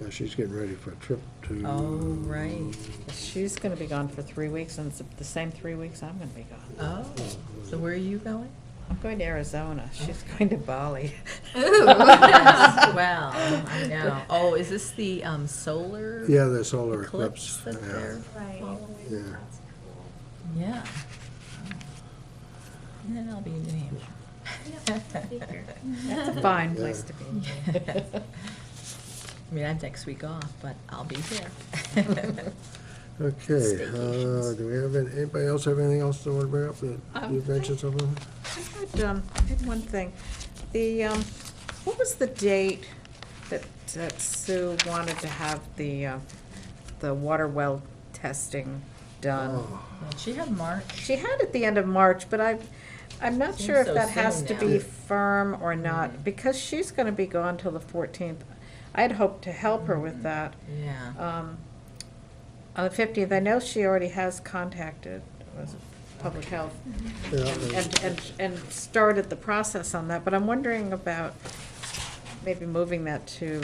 Yeah, she's getting ready for a trip to. Oh, right. She's gonna be gone for 3 weeks, and it's the same 3 weeks I'm gonna be gone. Oh, so where are you going? I'm going to Arizona. She's going to Bali. Ooh, well, I know. Oh, is this the solar? Yeah, the solar eclipse eclipse. that Yeah, they're Right. yeah. Yeah. Oh. And then I'll be in New Hampshire. That's a fine Yeah. place to be. I mean, I have next week off, but I'll be here. Okay, Staycations. do we have, anybody else have anything else they want to bring up? You mentioned something? I had one thing. The, what was the date that Sue wanted to have the water well testing done? Oh, Well, she had March. She had it the end of March, but I'm not Seems sure if so that has soon to now. be firm or not, because she's gonna be gone till the 14th. I had hoped to help her with that. Yeah. On the 15th, I know she already has contacted, was it Public Health, yeah, and started the process on that, but I'm wondering about maybe moving that to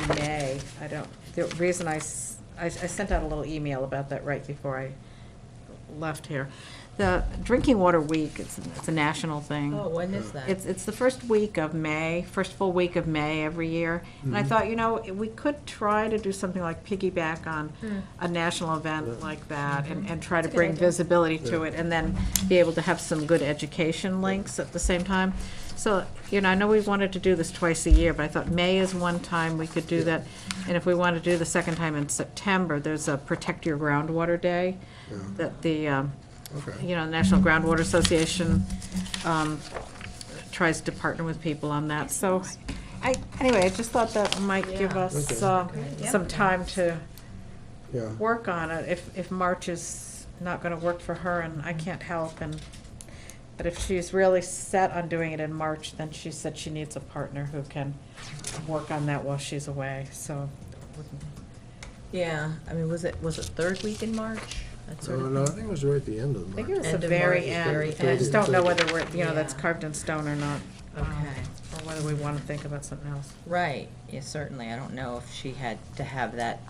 May. The reason I sent out a little email about that right before I left here. The Drinking Water Week, it's a national thing. Oh, when is that? It's the first week of May, first full week of May every year. And I thought, we could try to do something like piggyback on a national event like that and try to bring visibility to it, and then be able to have some good education links at the same time. So, I know we wanted to do this twice a year, but I thought May is one time we could do that. And if we want to do the second time in September, there's a Protect Your Groundwater Day that the okay. National Groundwater Association tries to partner with people on that. So, anyway, I just thought that might give Yeah. us Okay. some time to Yeah, work on it. If March is not going to work for her and I can't help, but if she's really set on doing it in March, then she said she needs a partner who can work on that while she's away. So, Yeah, I mean, was it third week in March? That sort of no, I thing? think it was right at the end of I think March. it was End the of very March, end, very and I just end. don't know whether that's Yeah. carved in stone or not. Okay. Or whether we want to think about something else. Right, yeah, certainly. I don't know if she had to have that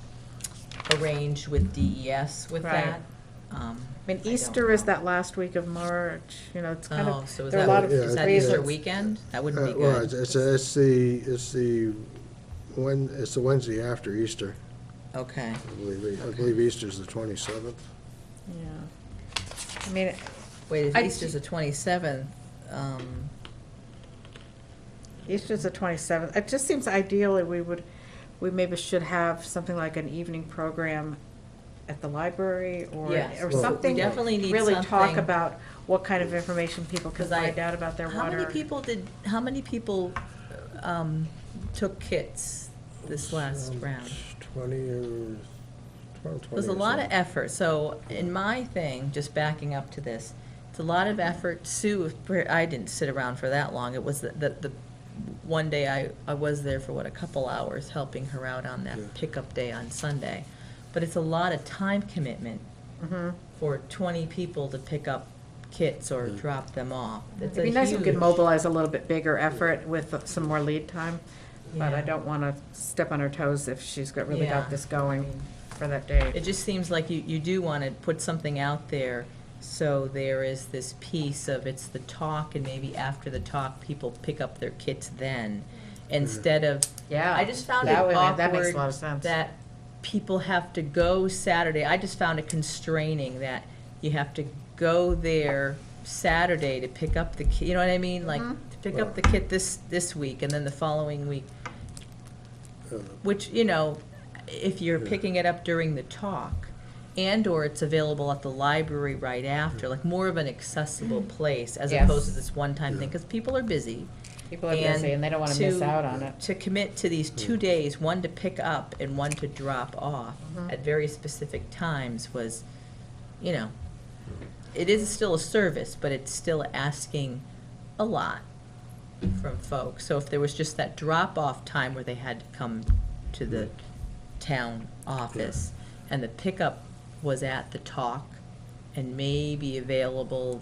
arranged with DES with Right. that. I mean, I Easter don't is know. that last week of March, it's kind Oh, of, so is there are a that, lot of Yeah, is that Easter reasons. weekend? That wouldn't be Well, good. it's the Wednesday after Easter. Okay. I believe Easter's the 27th. Yeah. I mean, Wait, if I- Easter's the 27th, Easter's the 27th. It just seems ideally we maybe should have something like an evening program at the library or, Yes. or Well, something. we definitely need Really talk something. about what kind of information people can 'Cause I- find out about their How water. how many people took kits this last round? 20 or 12, 20. There's a or lot of something. effort, so in my thing, just backing up to this, it's a lot of effort. Sue, I didn't sit around for that long, it was the one day I was there for, what, a couple hours, helping her out on that Yeah. pickup day on Sunday. But it's a lot of time commitment Mhm. for 20 people to pick up kits or Yeah. drop them off. It's It'd be a nice if we could huge- mobilize a little bit bigger effort with some more lead time, but I Yeah. don't want to step on her toes if she's really Yeah. got this going for that day. It just seems like you do want to put something out there, so there is this piece of it's the talk, and maybe after the talk, people pick up their kits then, instead of, Yeah. I just found it That makes a lot awkward of sense. that people have to go Saturday. I just found it constraining that you have to go there Saturday to pick up the kit, you know what I mean? Like, to pick up the kit this week, and then the following week, which, you know, if you're Yeah. picking it up during the talk, and/or it's available at the library right after, like more of an accessible place, as Yes. opposed to this one-time thing, because people are busy. People are busy and they don't want to miss out on it. To commit to these 2 days, one to pick up and one to drop off Mm-hmm. at very specific times was, you know, it is still a service, but it's still asking a lot from folks. So if there was just that drop-off time where they had to come to the town office, and the pickup was at the talk, and maybe available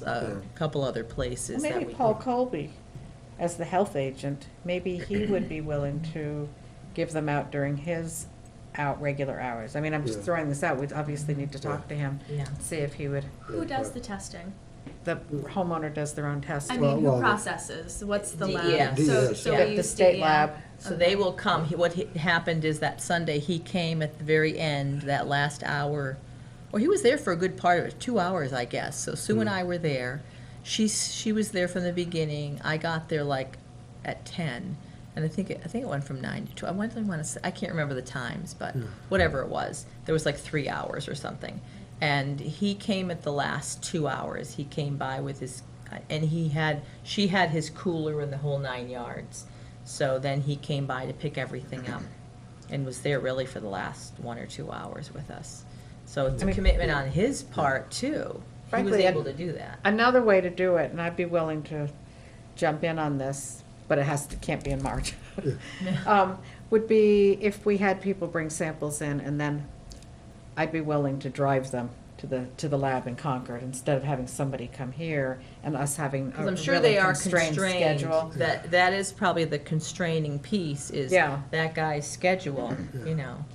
a couple other places Well, that maybe we Paul could- Colby, as the health agent, maybe he would be willing to give them out during his regular hours. I mean, I'm just Yeah. throwing this out, we obviously need to talk to him, Yeah. see if he would, Who does the testing? the homeowner does their own I testing. mean, who well, processes? What's the lab? DES. So, DES. so Yeah. we The use state DES. lab. So they will come, what happened is that Sunday, he came at the very end, that last hour, or he was there for a good part of it, 2 hours, I guess. So Sue and I were there. She was there from the beginning. I got there like at 10, and I think it went from 9 to 2. I can't remember the times, but whatever it was, there was like 3 hours or something. And he came at the last 2 hours. He came by with his, and she had his cooler and the whole 9 yards. So then he came by to pick everything up and was there really for the last 1 or 2 hours with us. So it's a commitment on his part too. He was Frankly, able to do that. Another way to do it, and I'd be willing to jump in on this, but it can't be in March, would be if we had people bring samples in, and then I'd be willing to drive them to the lab in Concord, instead of having somebody come here and us having a Because I'm sure really they are constrained constrained. schedule. That is probably the constraining piece, is Yeah. that guy's schedule, you know,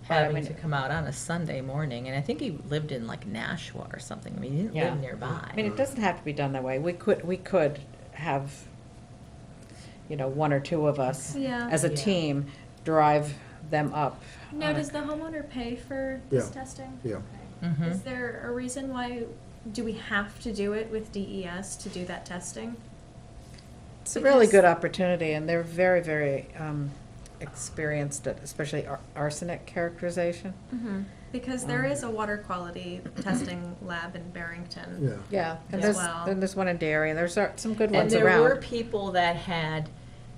But I having mean- to come out on a Sunday morning. And I think he lived in like Nashua or something. I mean, he didn't Yeah. live nearby. I mean, it doesn't have to be done that way. We could have, 1 or 2 of us Yeah. as a Yeah. team drive them up. Now, does the homeowner pay for this testing? Yeah. Mhm. Is there a reason why, do we have to do it with DES to do that testing? It's a really Because- good opportunity, and they're very, very experienced at especially arsenic characterization. Because there is a water quality testing lab in Barrington. Yeah. Yeah, and As there's, well. and there's one in Derry, and there's some good And ones there were around. people that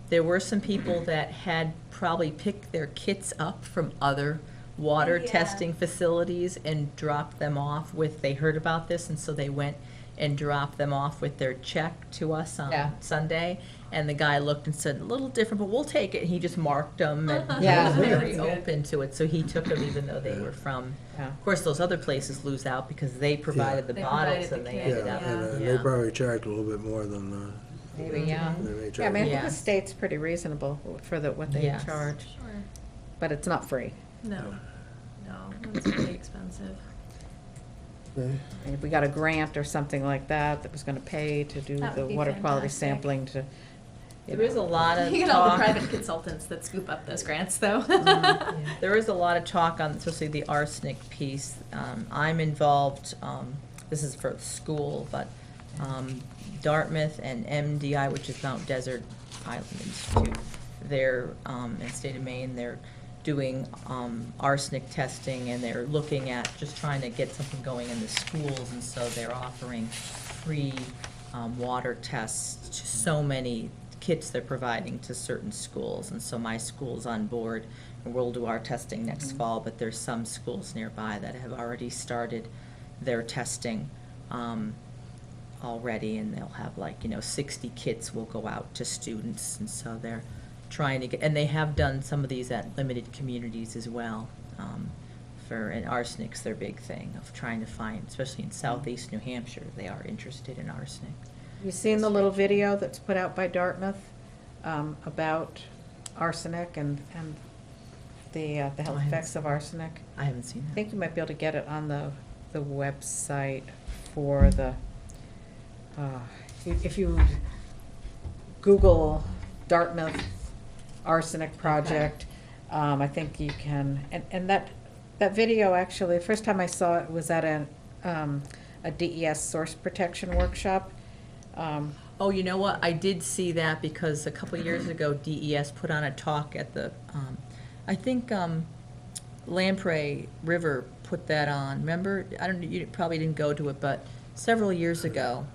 there were some people that had probably picked their kits up from other water Yeah. testing facilities and dropped them off they heard about this, and so they went and dropped them off with their check to us on Yeah. Sunday. And the guy looked and said, a little different, but we'll take it. And he just marked them, and he Yeah. was very That's good. open to it. So he took them even though they were from, Yeah. of course, those other places lose out because they provided the They bottles provided and the they kit, ended Yeah, up. and yeah. they probably charged a little bit more than, Maybe, yeah. than they Yeah, I charge. mean, I think Yes. the state's pretty reasonable for what they Yes. charge, Sure. but it's not free. No, it's really expensive. Okay. And if we got a grant or something like that was gonna pay to do That the would be water quality fantastic. sampling to. There is a lot of You get all the talk. private consultants that scoop up those grants, though. Yeah. There is a lot of talk on, especially the arsenic piece. I'm involved, this is for school, but Dartmouth and MDI, which is Mount Desert Island Institute, they're, in state of Maine, they're doing arsenic testing, and they're looking at just trying to get something going in the schools, and so they're offering free water tests to so many kits they're providing to certain schools, and so my school's on board, and we'll do our testing next fall, but there's some schools nearby that have already started their testing already, and they'll have 60 kits will go out to students, and so they're trying to get, and they have done some of these at limited communities as well. And arsenic's their big thing of trying to find, especially in southeast New Hampshire, they are interested in arsenic. You seen the little video that's put out by Dartmouth about arsenic and the health effects of arsenic? I haven't seen I that. think you might be able to get it on the website for the, if you Google Dartmouth arsenic project, I think you can, and that video, actually, the first time I saw it was at a DES source protection workshop. Oh, you know what? I did see that because a couple of years ago, DES put on a talk at the, I think Lamprey River put that on. Remember? I don't. You probably didn't go to it, but several years ago,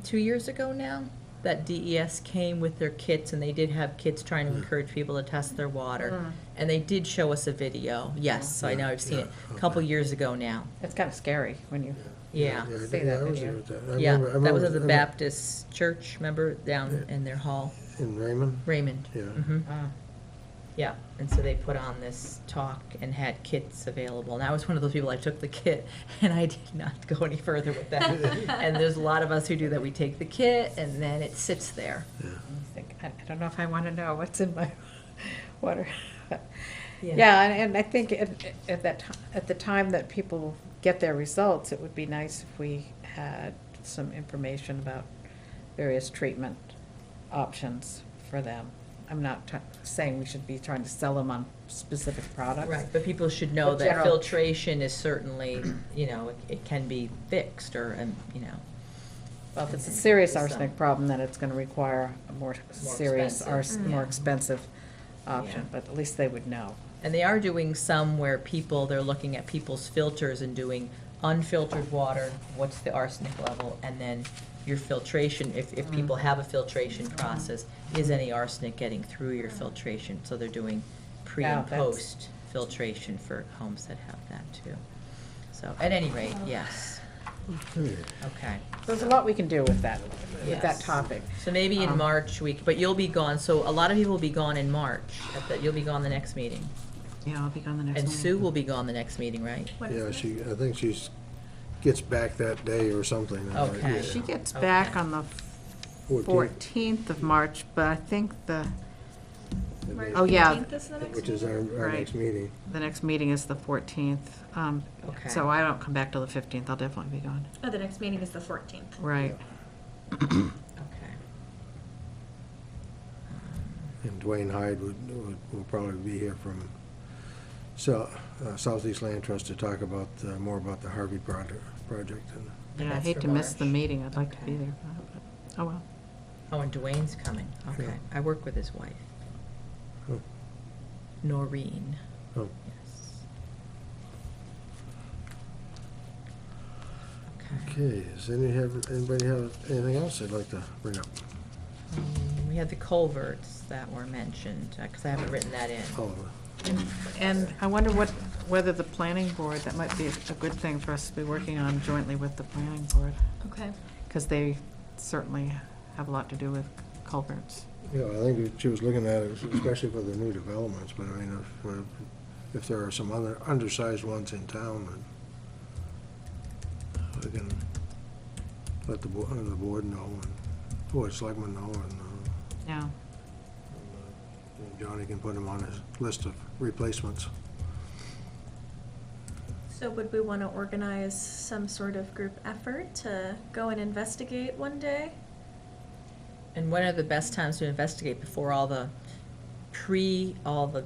2 years ago now, that DES came with their kits, and they did have kits trying to encourage people to test their water. And they did show us a video. Yes, I know, I've seen it. A couple years ago now. It's kind of scary when you Yeah. See that I was video. there with that. I Yeah, remember- that was at the I remember- Baptist church, remember, down in their hall, In Raymond? Raymond. Yeah. Mhm. Yeah, and so they put on this talk and had kits available. And I was one of those people, I took the kit, and I did not go any further with that. And there's a lot of us who do that. We take the kit, and then it sits there. think, I don't know if I want to know what's in my water. Yeah. Yeah, and I think at the time that people get their results, it would be nice if we had some information about various treatment options for them. I'm not saying we should be trying to sell them on specific products. Right, but people should know But that general- filtration is certainly, it can be fixed or, Well, if it's a serious So- arsenic problem, then it's going to require a more serious, expensive. more Yeah. expensive option, Yeah. but at least they would know. And they are doing some where they're looking at people's filters and doing unfiltered water, what's the arsenic level, and then your filtration, if people have a filtration process, is any arsenic getting through your filtration? So they're doing pre Yeah, and that's- post filtration for homes that have that too. So, at any rate, yes, okay. There's a lot we can do with that Yes. topic. So maybe in Um, March, but you'll be gone, so a lot of people will be gone in March, you'll be gone the next meeting. Yeah, I'll be gone the next And meeting. Sue will be gone the next meeting, right? What is Yeah, it? I think gets back that day or something. Okay. Yeah. She gets Okay. back on the 14th, 14th of March, but I think March Oh, yeah. 15th is the next which is meeting? our Right. next meeting. the next meeting is the 14th. Okay. So I don't come back till the 15th, I'll definitely be gone. Oh, the next meeting is the 14th. Right. Okay. And Dwayne Hyde will probably be here from Southeast Land Trust to talk about, more about the Harvey project. And Yeah, I That's hate for to miss the March. meeting, I'd like to be Okay. there. Oh, well. Oh, and Dwayne's coming, okay. Yeah. I work with his wife, Oh, Noreen, oh. yes. Okay. Okay, does anybody have anything else they'd like to bring up? We had the culverts that were mentioned, because I haven't written that in. Oh, And I wonder whether the planning board, that might be a good thing for us to be working on jointly with the planning board, Okay. because they certainly have a lot to do with culverts. yeah, I think she was looking at it, especially for the new developments, but I mean, if there are some other undersized ones in town, then we can let the board know, and board of selectmen know, and Yeah. Johnny can put them on his list of replacements. So would we want to organize some sort of group effort to go and investigate one day? And when are the best times to investigate? Before all the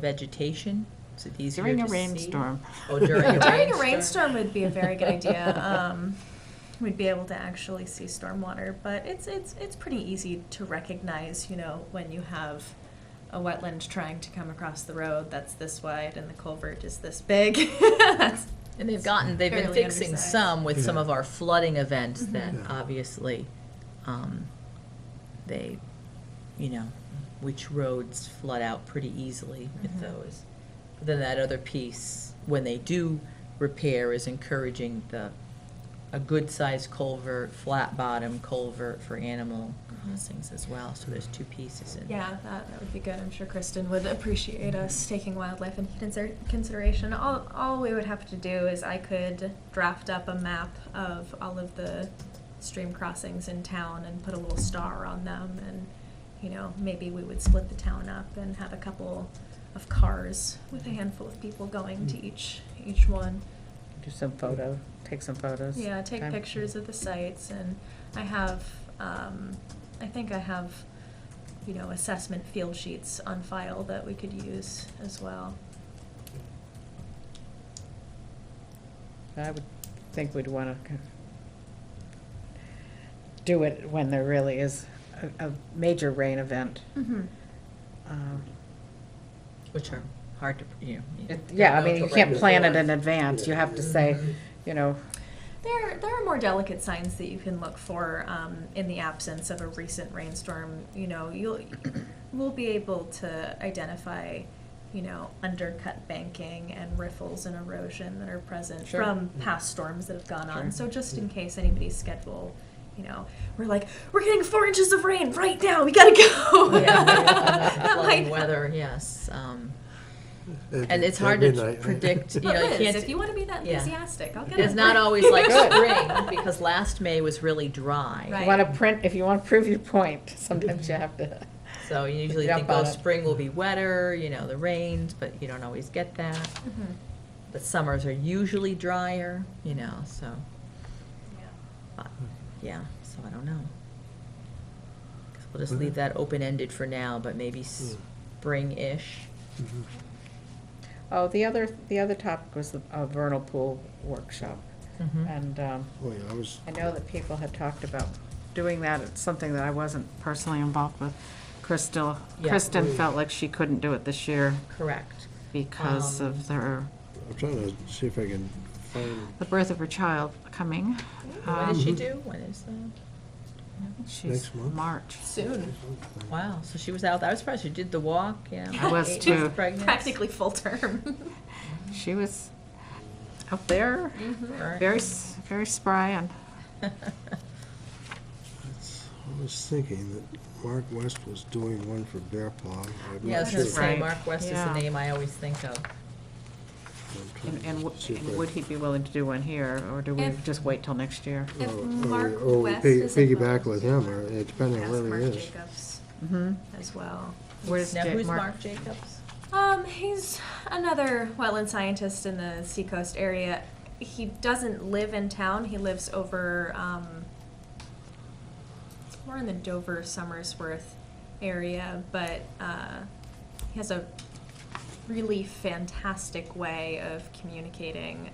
vegetation? Is it easier During a to see? rainstorm. Oh, during a During a rainstorm? rainstorm would be a very good idea. We'd be able to actually see stormwater, but it's pretty easy to recognize, when you have a wetland trying to come across the road that's this wide and the culvert is this big. That's And they've been fairly fixing undersized. some with some Yeah. of our flooding events that Yeah. obviously, they, which roads flood out pretty easily with those. But then that other piece, when they do repair, is encouraging a good-sized culvert, flat bottom culvert for animal crossings as well. So there's two pieces in. Yeah, that would be good. I'm sure Kristen would appreciate us taking wildlife into consideration. All we would have to do is I could draft up a map of all of the stream crossings in town and put a little star on them, and maybe we would split the town up and have a couple of cars with a handful of people going to each one. Do take some photos. Yeah, take Okay. pictures of the sites, and I have, I think I have, assessment field sheets on file that we could use as well. I would think we'd want to do it when there really is a major rain event. Mm-hmm. Which are hard to, Yeah, I mean, you can't plan it in. in advance. You have to say, There are more delicate signs that you can look for in the absence of a recent rainstorm. We'll be able to identify, undercut banking and riffles and erosion that are present Sure. from past storms that have gone on. Sure. So just in case anybody's schedule, we're like, we're getting 4 inches of rain right now. We gotta go. That Flooding might- weather, yes. At- And it's at hard midnight. to predict, But you Liz, can't. if you want to be that yeah. enthusiastic, I'll get it. It's not always like spring, because last May was really dry. Right. you want to print, if you want to prove your point, sometimes you have to. So you usually Jump think, on oh, it. spring will be wetter, the rains, but you don't always get that. Mhm. But summers are usually drier, so, Yeah. but, yeah, so I don't know. Guess we'll just leave that open-ended for now, but maybe spring-ish. Mhm. Oh, the other topic was the vernal pool workshop. Mhm. And Oh, yeah, I was, I know that people had talked about doing that. It's something that I wasn't personally involved with. Yeah. Kristen felt like she couldn't do it this year Correct. because of I'm trying to see if I can find, the birth of her child coming. When did she do? When is that? She's Next month? March. Soon. Wow, so she was out, I was surprised, she did the walk, yeah. I was 8 too. months pregnant. Practically full term. She was out there, Right. very spry, and I was thinking that Mark West was doing one for Bear Paw. I'm Yeah, I was not gonna sure. say, Right. Mark West is Yeah. the name I always think of. I'm trying to see if I- would he be willing to do one here, or do we If- just wait till next year? If Or- Mark or we West is piggyback involved, with him, or depending on ask where Mark he is. Jacobs Mm-hmm. as well. Where's Now, Ja- who's Mark? Mark Jacobs? He's another wetland scientist in the Seacoast area. He doesn't live in town. He lives over, more in the Dover, Somersworth area, but he has a really fantastic way of communicating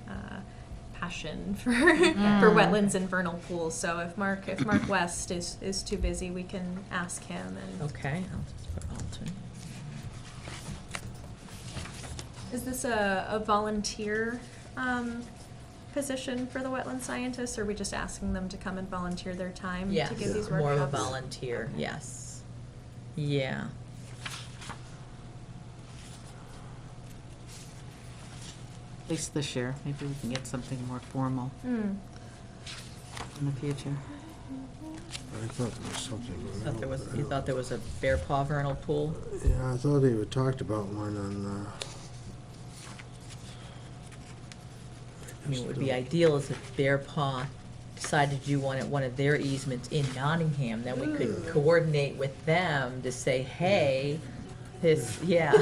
passion for for wetlands and vernal pools. So if Mark West is too busy, we can ask him. And Okay, I'll just put alternate. is this a volunteer position for the wetland scientists, or are we just asking them to come and volunteer their time Yes, to give these more of a workshops? volunteer, yes. Yeah. At least this year, maybe we can get something more formal Mm. in the future. I thought there was something. You thought there was a Bear Paw vernal pool? Yeah, I thought they had talked about one on, I mean, what would be ideal is if Bear Paw decided to do one at one of their easements in Nottingham, then we could coordinate with them to say, hey, yeah.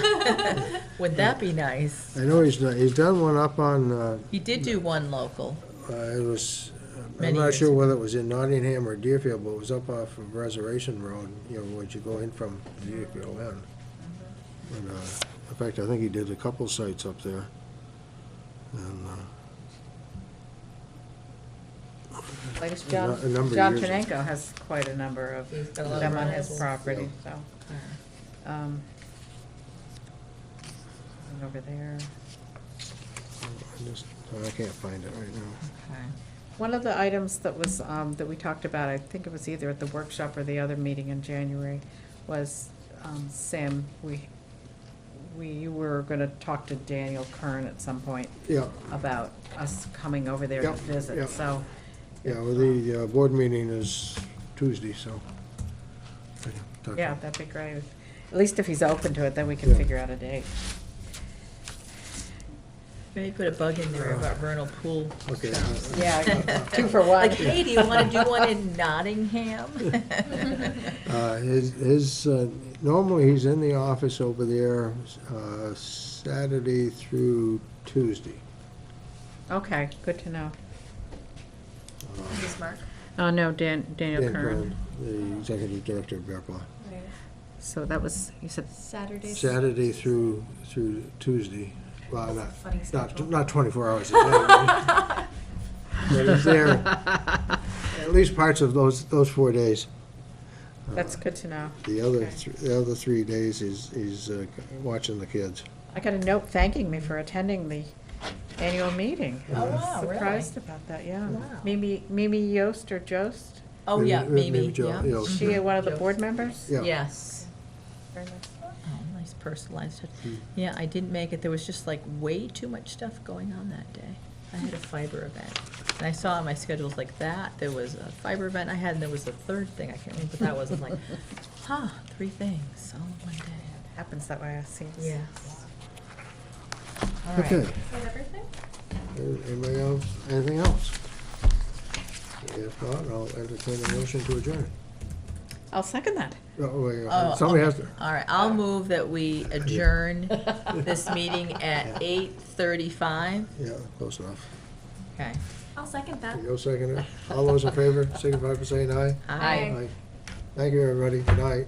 Would that be nice? I know he's done one up on, He did do one local. it was, I'm Many not years sure ago. whether it was in Nottingham or Deerfield, but it was up off of Reservation Road, once you go in from Deerfield end. And, in fact, I think he did a couple sites up there. And, Like it's A John number of John years ago. Tenenko has quite a number of He's got a lot of them on vernal his pools. property, so. Um, over there. I can't find it right now. Okay. One of the items that was, that we talked about, I think it was either at the workshop or the other meeting in January, was, Sam, you were gonna talk to Daniel Kern at some point Yeah, about us coming over there to Yep, visit, yep. so. yeah, well, the board meeting is Tuesday, so. I can talk to Yeah, him. that'd be great. At least if he's open to it, then we can Yeah. figure out a date. Maybe put a bug in there about vernal pool. Okay. Yeah, 2 for 1. Like, hey, do you want to do one in Nottingham? Normally, he's in the office over there Saturday through Tuesday. Okay, good to know. This Mark. Oh, no, Daniel Dan Kern. Byrne, the executive director of Bear Paw. Right. So that was, you said, Saturday. Saturday through Tuesday. Well, Funny schedule. not 24 hours a day. But he's there at least parts of those 4 days. that's good to know. The other, Okay. the other 3 days he's watching the kids. I got a note thanking me for attending the annual meeting. Oh, wow, really? Surprised about that, yeah. Wow. Mimi Yost or Jost? Oh, yeah, maybe, Joe, yeah. you know, Is she one of the Jost. board members? Yeah. Yes. Very nice. Oh, nice personalized touch. Mm. Yeah, I didn't make it. There was just like way too much stuff going on that day. I had a fiber event. And I saw on my schedules like that, there was a fiber event I had, and there was a third thing. I can't remember what that was. I'm like, 3 things all in one day. Happens that way, it seems. Yes. All right. Okay. Is that everything? Anybody else, anything else? If not, I'll entertain a motion to adjourn. I'll second that. Oh, wait, Oh, somebody okay. has to. All right, I'll move that we adjourn this meeting at 8:35. Yeah, close enough. Okay. I'll second that. You'll second it. All those in favor, signify by saying aye. Aye. Thank you, everybody. Good night.